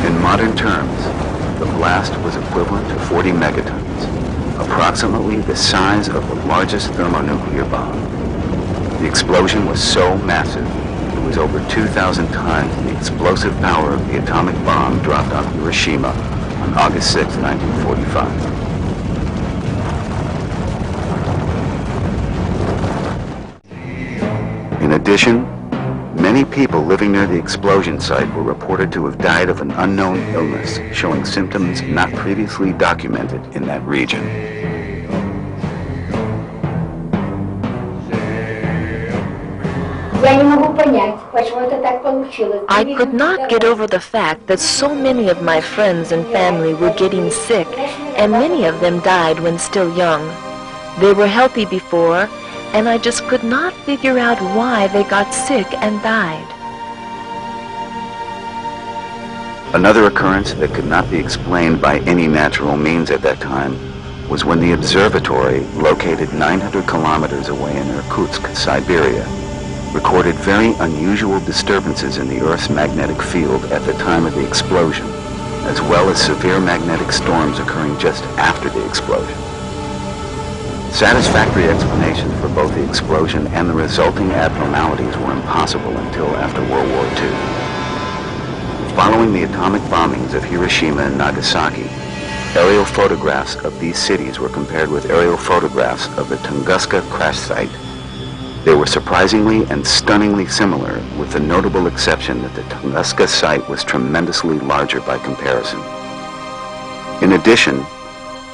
In modern terms, the blast was equivalent to 40 megatons, approximately the size of the largest thermonuclear bomb. The explosion was so massive, it was over 2,000 times the explosive power of the atomic bomb dropped on Hiroshima on August 6, 1945. In addition, many people living near the explosion site were reported to have died of an unknown illness, showing symptoms not previously documented in that region. Я не могу понять. I could not get over the fact that so many of my friends and family were getting sick, and many of them died when still young. They were healthy before, and I just could not figure out why they got sick and died. Another occurrence that could not be explained by any natural means at that time was when the observatory, located 900 kilometers away in Irkutsk, Siberia, recorded very unusual disturbances in the Earth's magnetic field at the time of the explosion, as well as severe magnetic storms occurring just after the explosion. Satisfactory explanations for both the explosion and the resulting abnormalities were impossible until after World War II. Following the atomic bombings of Hiroshima and Nagasaki, aerial photographs of these cities were compared with aerial photographs of the Tunguska crash site. They were surprisingly and stunningly similar, with the notable exception that the Tunguska site was tremendously larger by comparison. In addition,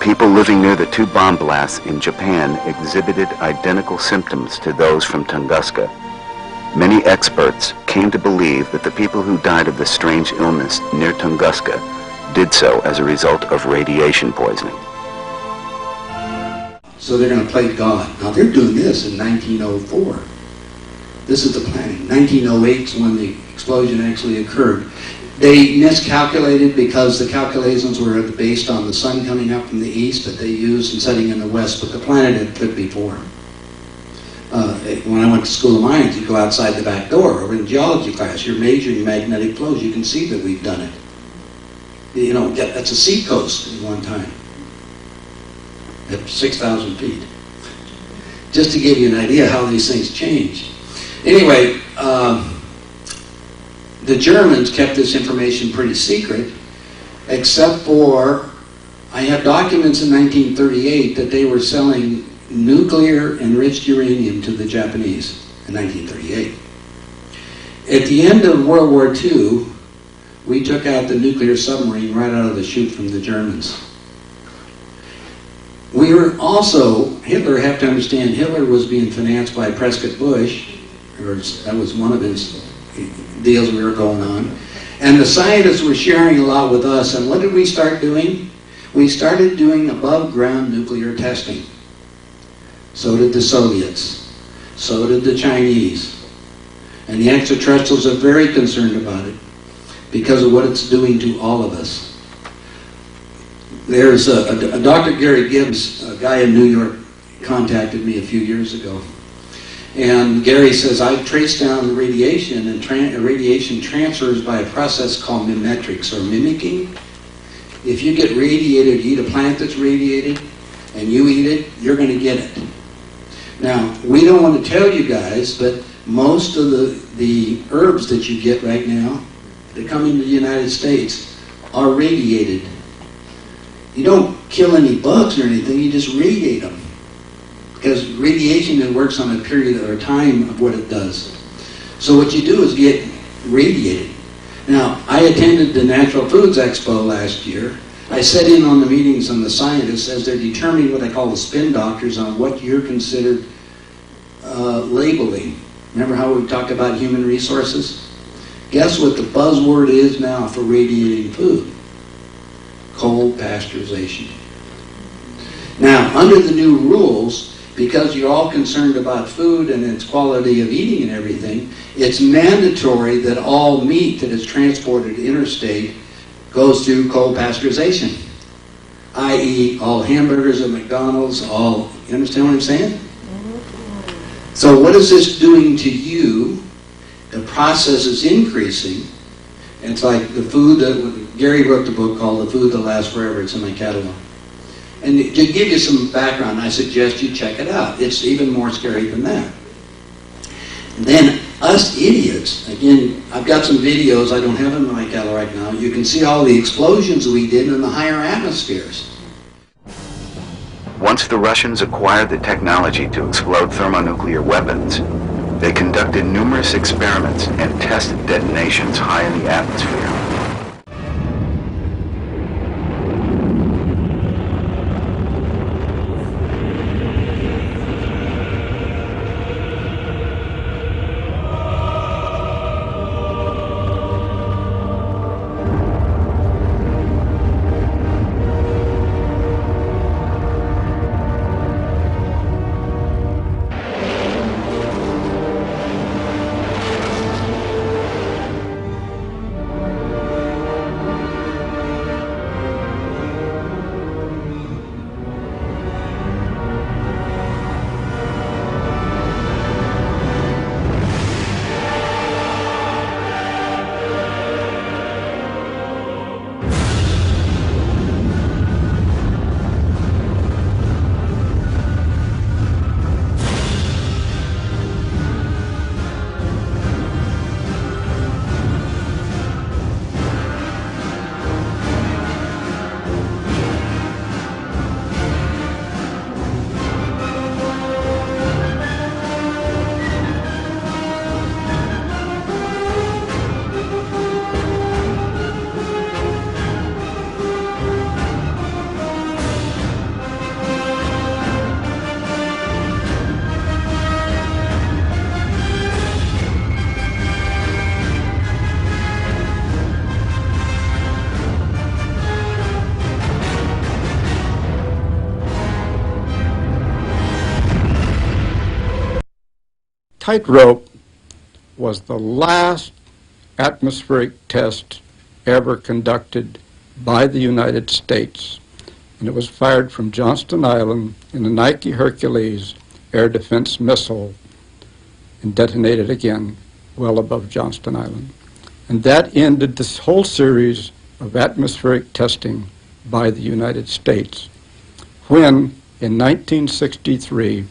people living near the two bomb blasts in Japan exhibited identical symptoms to those from Tunguska. Many experts came to believe that the people who died of the strange illness near Tunguska did so as a result of radiation poisoning. So they're going to play God. Now they're doing this in 1904. This is the planning. 1908 is when the explosion actually occurred. They miscalculated because the calculations were based on the sun coming up from the east that they used and setting in the west, but the planet had flipped before. When I went to School of Mines, you go outside the back door, or in geology class, you're measuring magnetic flows. You can see that we've done it. You know, that's a sea coast at one time, at 6,000 feet. Just to give you an idea how these things change. Anyway, the Germans kept this information pretty secret, except for, I have documents in 1938 that they were selling nuclear enriched uranium to the Japanese in 1938. At the end of World War II, we took out the nuclear submarine right out of the chute from the Germans. We were also, Hitler, have to understand, Hitler was being financed by Prescott Bush, or that was one of his deals we were going on. And the scientists were sharing a lot with us, and what did we start doing? We started doing above ground nuclear testing. So did the Soviets. So did the Chinese. And the extraterrestrials are very concerned about it because of what it's doing to all of us. There's a Dr. Gary Gibbs, a guy in New York, contacted me a few years ago. And Gary says, I've traced down the radiation, and radiation transfers by a process called mimetrics, or mimicking. If you get radiated, you eat a plant that's radiated, and you eat it, you're going to get it. Now, we don't want to tell you guys, but most of the herbs that you get right now that come into the United States are radiated. You don't kill any bugs or anything, you just radiate them. Because radiation works on a period or time of what it does. So what you do is get radiated. Now, I attended the Natural Foods Expo last year. I sat in on the meetings on the scientists as they're determining what I call the spin doctors on what you're considered labeling. Remember how we talked about human resources? Guess what the buzzword is now for radiating food? Cold pasteurization. Now, under the new rules, because you're all concerned about food and its quality of eating and everything, it's mandatory that all meat that is transported interstate goes through cold pasteurization. I.e., all hamburgers at McDonald's, all, you understand what I'm saying? So what is this doing to you? The process is increasing. It's like the food that, Gary wrote the book called The Food That Lasts Forever. It's in my catalog. And to give you some background, I suggest you check it out. It's even more scary than that. Then us idiots, again, I've got some videos, I don't have them in my catalog right now. You can see all the explosions we did in the higher atmospheres. Once the Russians acquired the technology to explode thermonuclear weapons, they conducted numerous experiments and test detonations high in the atmosphere. Tightrope was the last atmospheric test ever conducted by the United States, and it was fired from Johnston Island in a Nike Hercules air defense missile and detonated again well above Johnston Island. And that ended this whole series of atmospheric testing by the United States, when in 1963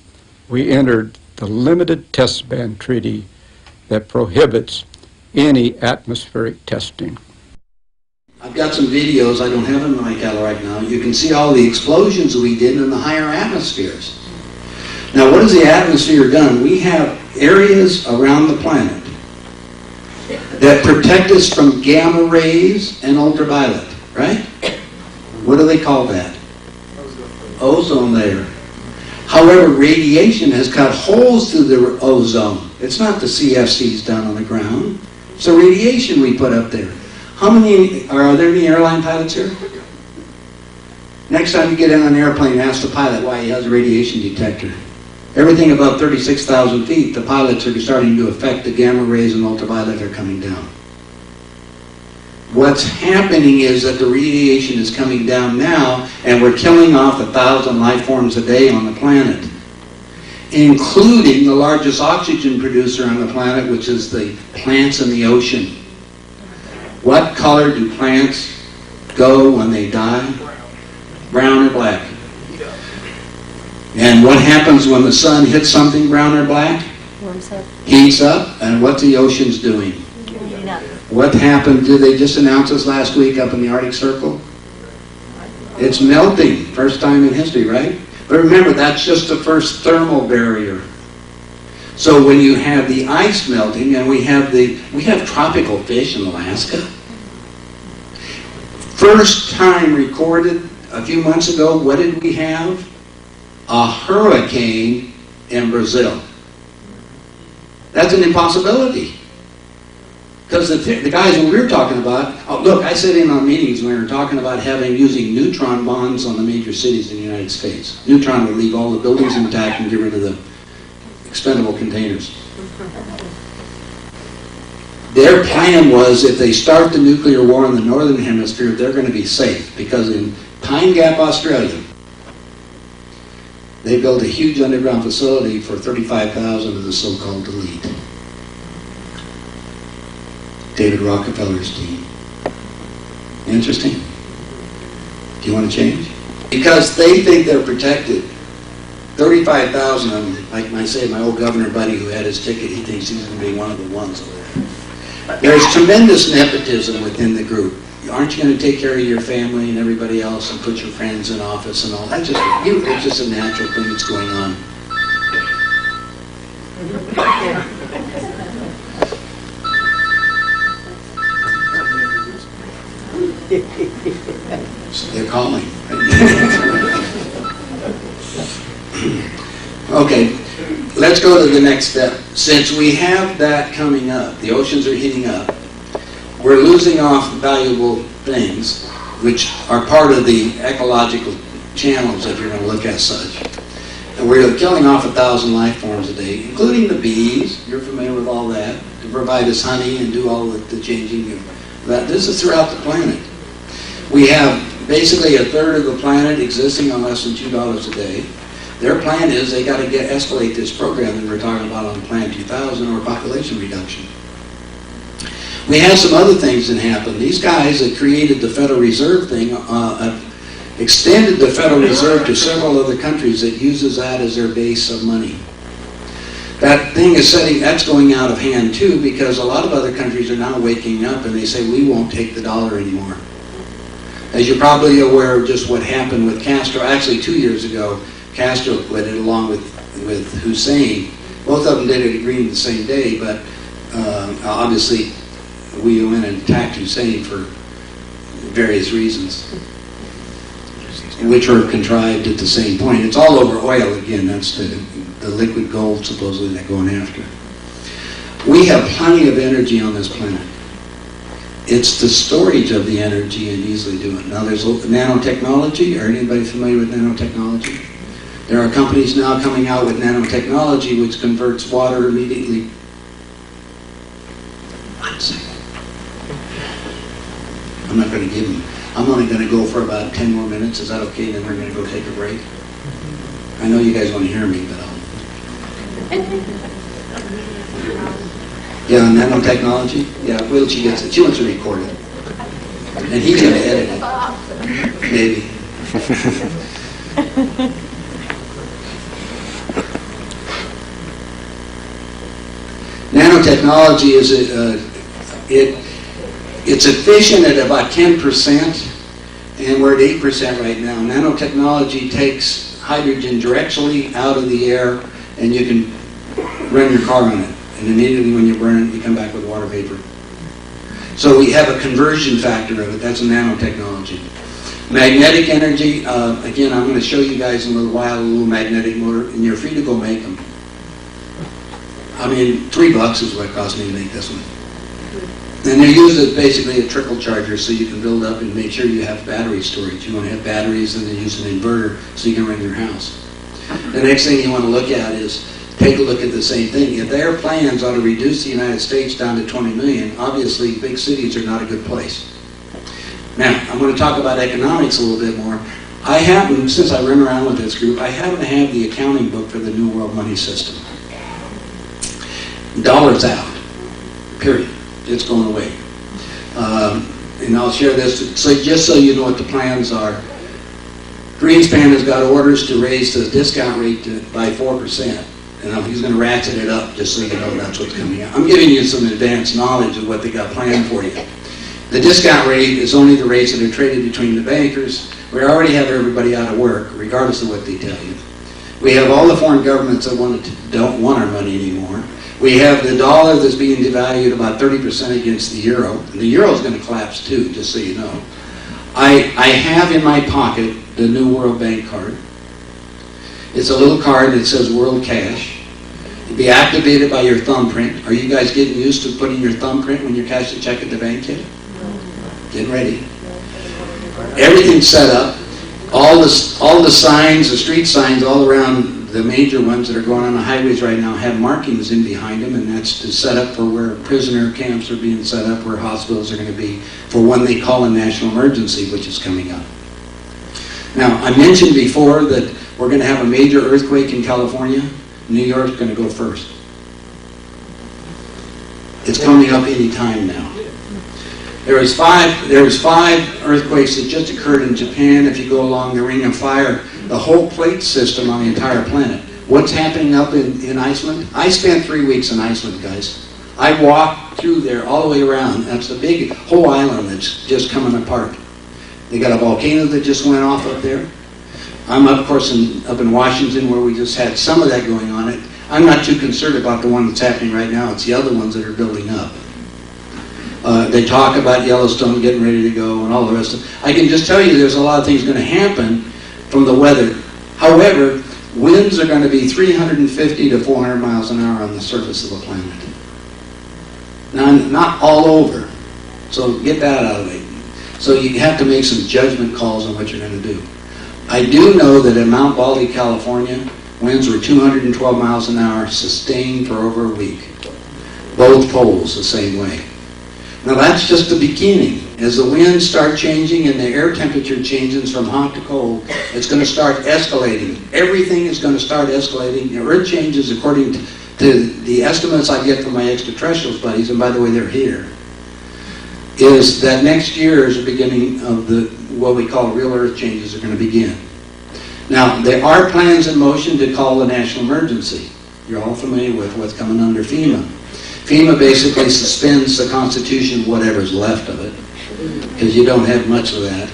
we entered the Limited Test Ban Treaty that prohibits any atmospheric testing. I've got some videos, I don't have them in my catalog right now. You can see all the explosions we did in the higher atmospheres. Now, what has the atmosphere done? We have areas around the planet that protect us from gamma rays and ultraviolet, right? What do they call that? Ozone layer. However, radiation has cut holes through the ozone. It's not the CFCs down on the ground. It's the radiation we put up there. How many, are there any airline pilots here? Next time you get in an airplane, ask the pilot why he has a radiation detector. Everything above 36,000 feet, the pilots are starting to affect the gamma rays and ultraviolet are coming down. What's happening is that the radiation is coming down now, and we're killing off 1,000 life forms a day on the planet, including the largest oxygen producer on the planet, which is the plants in the ocean. What color do plants go when they die? Brown or black? And what happens when the sun hits something brown or black? Warms up. Heats up, and what's the oceans doing? What happened? Did they just announce this last week up in the Arctic Circle? It's melting, first time in history, right? But remember, that's just the first thermal barrier. So when you have the ice melting, and we have tropical fish in Alaska. First time recorded a few months ago, what did we have? A hurricane in Brazil. That's an impossibility. Because the guys when we were talking about, oh, look, I sat in on meetings when we were talking about using neutron bombs on the major cities in the United States. Neutron would leave all the buildings intact and get rid of the expendable containers. Their plan was if they start the nuclear war in the northern hemisphere, they're going to be safe. Because in Pine Gap, Australia, they built a huge underground facility for 35,000 of the so-called elite. David Rockefeller's team. Interesting. Do you want to change? Because they think they're protected. 35,000 of them, like I say, my old governor buddy who had his ticket, he thinks he's going to be one of the ones over there. There's tremendous nepotism within the group. Aren't you going to take care of your family and everybody else and put your friends in office and all that? It's just a natural thing that's going on. They're calling. Okay, let's go to the next step. Since we have that coming up, the oceans are heating up, we're losing off valuable things, which are part of the ecological channels, if you're going to look at such. And we're killing off 1,000 life forms a day, including the bees. You're familiar with all that, to provide us honey and do all the changing of that. This is throughout the planet. We have basically a third of the planet existing on less than $2 a day. Their plan is they got to escalate this program that we're talking about on Plan 2000 or population reduction. We have some other things that happen. These guys that created the Federal Reserve thing extended the Federal Reserve to several other countries that uses that as their base of money. That thing that's going out of hand too, because a lot of other countries are now waking up and they say we won't take the dollar anymore. As you're probably aware of just what happened with Castro, actually 2 years ago, Castro quit it along with Hussein. Both of them did it agreeing the same day, but obviously we went and attacked Hussein for various reasons, which were contrived at the same point. It's all over oil again. That's the liquid gold supposedly they're going after. We have plenty of energy on this planet. It's the storage of the energy and easily do it. Now there's nanotechnology. Are anybody familiar with nanotechnology? There are companies now coming out with nanotechnology which converts water immediately. 1 second. I'm not going to give them. I'm only going to go for about 10 more minutes. Is that okay? Then we're going to go take a break. I know you guys want to hear me, but I'll... Yeah, nanotechnology. Yeah, wait till she gets it. She wants to record it. And he's going to edit it. Maybe. Nanotechnology is it's efficient at about 10%, and we're at 8% right now. Nanotechnology takes hydrogen directly out of the air, and you can run your car on it. And immediately when you burn it, you come back with water vapor. So we have a conversion factor of it. That's a nanotechnology. Magnetic energy, again, I'm going to show you guys in a little while a little magnetic motor, and you're free to go make them. I mean, $3 is what it cost me to make this one. And they're used as basically a trickle charger, so you can build up and make sure you have battery storage. You want to have batteries, and then use an inverter so you can run your house. The next thing you want to look at is take a look at the same thing. If their plans are to reduce the United States down to 20 million, obviously big cities are not a good place. Now, I'm going to talk about economics a little bit more. I happen, since I run around with this group, I happen to have the accounting book for the New World Money System. Dollars out, period. It's going away. And I'll share this, so just so you know what the plans are. Greenspan has got orders to raise the discount rate by 4%. And he's going to ratchet it up, just so you know that's what's coming out. I'm giving you some advanced knowledge of what they got planned for you. The discount rate is only the rates that are traded between the bankers. We already have everybody out of work, regardless of what they tell you. We have all the foreign governments that don't want our money anymore. We have the dollar that's being devalued about 30% against the euro. And the euro is going to collapse too, just so you know. I have in my pocket the new World Bank card. It's a little card that says World Cash. It'll be activated by your thumbprint. Are you guys getting used to putting your thumbprint when you cash the check at the bank yet? Getting ready. Everything's set up. All the signs, the street signs all around the major ones that are going on the highways right now have markings in behind them, and that's to set up for where prisoner camps are being set up, where hospitals are going to be for when they call a national emergency, which is coming up. Now, I mentioned before that we're going to have a major earthquake in California. New York's going to go first. It's coming up any time now. There's five earthquakes that just occurred in Japan. If you go along the Ring of Fire, the whole plate system on the entire planet. What's happening up in Iceland? I spent 3 weeks in Iceland, guys. I walked through there all the way around. That's a big whole island that's just coming apart. They got a volcano that just went off up there. I'm, of course, up in Washington, where we just had some of that going on. I'm not too concerned about the one that's happening right now. It's the other ones that are building up. They talk about Yellowstone getting ready to go and all the rest of it. I can just tell you there's a lot of things going to happen from the weather. However, winds are going to be 350 to 400 miles an hour on the surface of the planet. Now, not all over. So get that out of the way. So you have to make some judgment calls on what you're going to do. I do know that in Mount Baldy, California, winds were 212 miles an hour, sustained for over a week. Both poles the same way. Now that's just the beginning. As the winds start changing and the air temperature changes from hot to cold, it's going to start escalating. Everything is going to start escalating. The Earth changes according to the estimates I get from my extraterrestrials buddies, and by the way, they're here, is that next year is the beginning of what we call real Earth changes are going to begin. Now, there are plans in motion to call a national emergency. You're all familiar with what's coming under FEMA. FEMA basically suspends the Constitution, whatever's left of it, because you don't have much of that.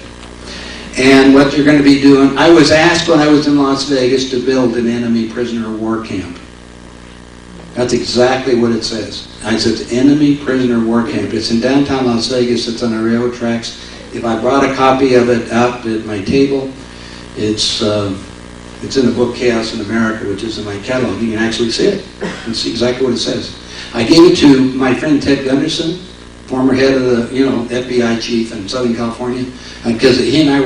And what you're going to be doing, I was asked when I was in Las Vegas to build an enemy prisoner of war camp. That's exactly what it says. I said, it's enemy prisoner war camp. It's in downtown Las Vegas. It's on the railroad tracks. If I brought a copy of it out at my table, it's in the book Chaos in America, which is in my catalog. You can actually see it and see exactly what it says. I gave it to my friend Ted Gunderson, former head of the FBI chief in Southern California, because he and I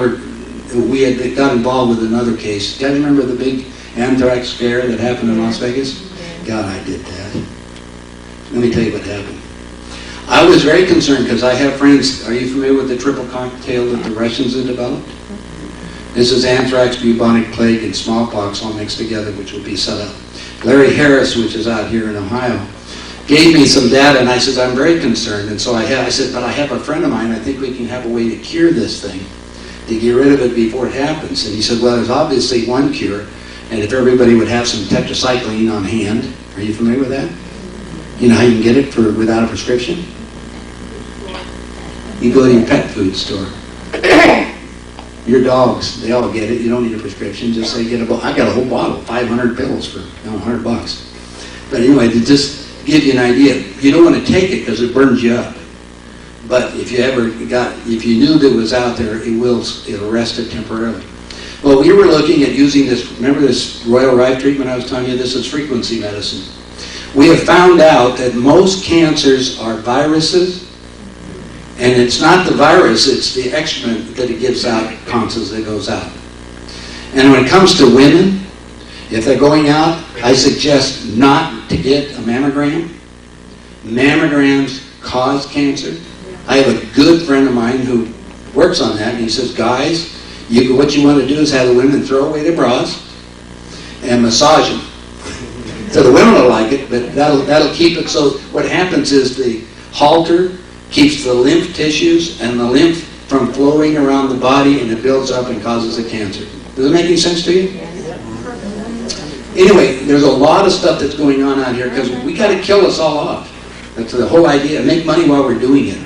we had got involved with another case. You guys remember the big anthrax scare that happened in Las Vegas? God, I did that. Let me tell you what happened. I was very concerned because I have friends. Are you familiar with the triple cocktail that the Russians had developed? This is anthrax, bubonic plague, and smallpox all mixed together, which will be set up. Larry Harris, which is out here in Ohio, gave me some data, and I said, I'm very concerned. And so I said, but I have a friend of mine, I think we can have a way to cure this thing, to get rid of it before it happens. And he said, well, there's obviously one cure, and if everybody would have some tetracycline on hand. Are you familiar with that? You know how you can get it without a prescription? You go to your pet food store. Your dogs, they all get it. You don't need a prescription. Just say, get a bottle. I got a whole bottle, 500 pills for $100. But anyway, to just give you an idea, you don't want to take it because it burns you up. But if you knew that it was out there, it'll arrest it temporarily. Well, we were looking at using this, remember this Royal Rife treatment I was telling you? This is frequency medicine. We have found out that most cancers are viruses, and it's not the virus, it's the excrement that it gives out, constantly that goes out. And when it comes to women, if they're going out, I suggest not to get a mammogram. Mammograms cause cancer. I have a good friend of mine who works on that, and he says, guys, what you want to do is have the women throw away their bras and massage them. So the women will like it, but that'll keep it. So what happens is the halter keeps the lymph tissues and the lymph from flowing around the body, and it builds up and causes a cancer. Does it make any sense to you? Anyway, there's a lot of stuff that's going on out here because we got to kill us all off. That's the whole idea. Make money while we're doing it.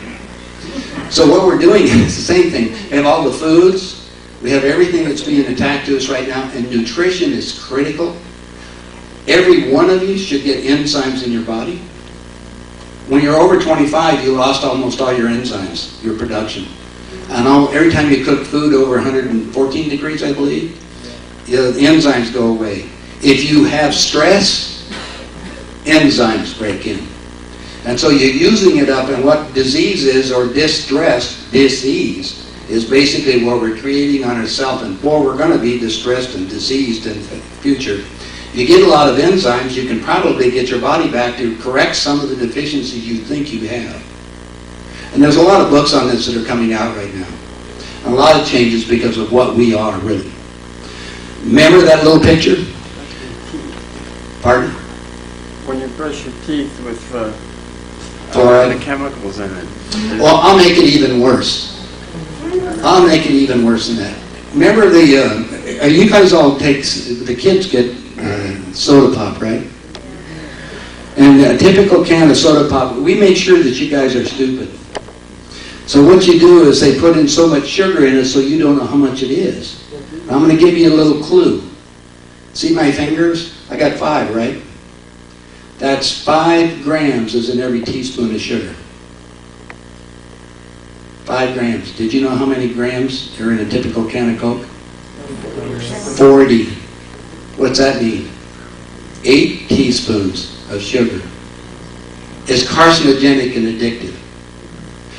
So what we're doing is the same thing. We have all the foods. We have everything that's being attacked to us right now, and nutrition is critical. Every one of you should get enzymes in your body. When you're over 25, you lost almost all your enzymes, your production. And every time you cook food over 114 degrees, I believe, the enzymes go away. If you have stress, enzymes break in. And so you're using it up, and what disease is, or distress, disease, is basically what we're creating on ourselves, and we're going to be distressed and diseased in the future. If you get a lot of enzymes, you can probably get your body back to correct some of the deficiencies you think you have. And there's a lot of books on this that are coming out right now. And a lot of changes because of what we are, really. Remember that little picture? Pardon? When you brush your teeth with fluoride, the chemicals in it. Well, I'll make it even worse. I'll make it even worse than that. Remember you guys all the kids get soda pop, right? And a typical can of soda pop, we make sure that you guys are stupid. So what you do is they put in so much sugar in it so you don't know how much it is. I'm going to give you a little clue. See my fingers? I got 5, right? That's 5 grams is in every teaspoon of sugar. 5 grams. Did you know how many grams are in a typical can of Coke? 40. What's that mean? 8 teaspoons of sugar. It's carcinogenic and addictive.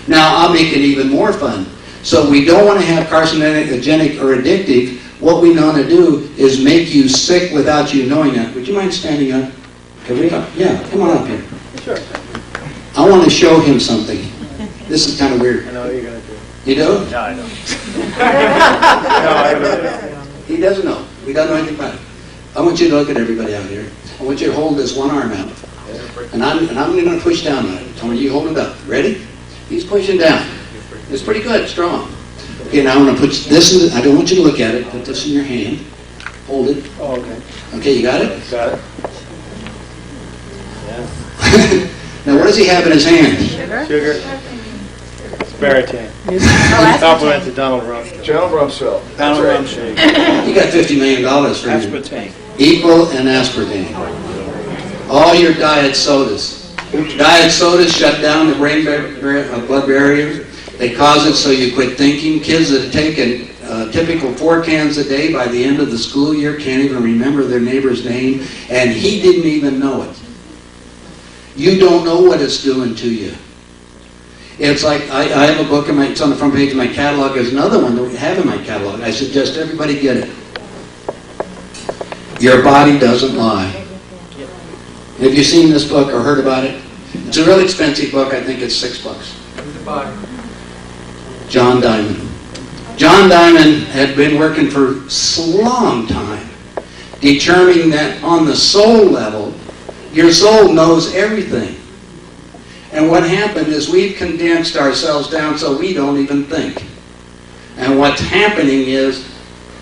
Now, I'll make it even more fun. So we don't want to have carcinogenic or addictive. What we want to do is make you sick without you knowing it. Would you mind standing up? Can we? Yeah, come on up here. Sure. I want to show him something. This is kind of weird. I know what you're going to do. You do? No, I don't. No, I don't. He doesn't know. We don't know anything about it. I want you to look at everybody out here. I want you to hold this one arm out. And I'm going to push down on it. I want you to hold it up. Ready? He's pushing down. It's pretty good, strong. Okay, now I'm going to put this in. I don't want you to look at it. Put this in your hand. Hold it. Oh, okay. Okay, you got it? Got it. Yeah. Now, what does he have in his hand? Sugar. Aspartame. Compliment to Donald Rumsfeld. Donald Rumsfeld. Donald Rumsfeld. You got $50 million for you. Aspartame. Equal and aspartame. All your diet sodas. Diet sodas shut down the blood barrier. They cause it so you quit thinking. Kids that take a typical 4 cans a day by the end of the school year can't even remember their neighbor's name, and he didn't even know it. You don't know what it's doing to you. It's like, I have a book, it's on the front page of my catalog. There's another one that we have in my catalog. I suggest everybody get it. Your body doesn't lie. Have you seen this book or heard about it? It's a really expensive book. I think it's $6. John Diamond. John Diamond had been working for a long time, determining that on the soul level, your soul knows everything. And what happened is we've condensed ourselves down so we don't even think. And what's happening is,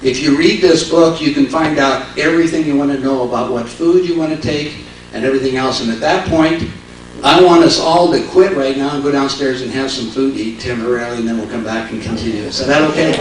if you read this book, you can find out everything you want to know about what food you want to take and everything else. And at that point, I want us all to quit right now and go downstairs and have some food to eat temporarily, and then we'll come back and continue. Is that okay?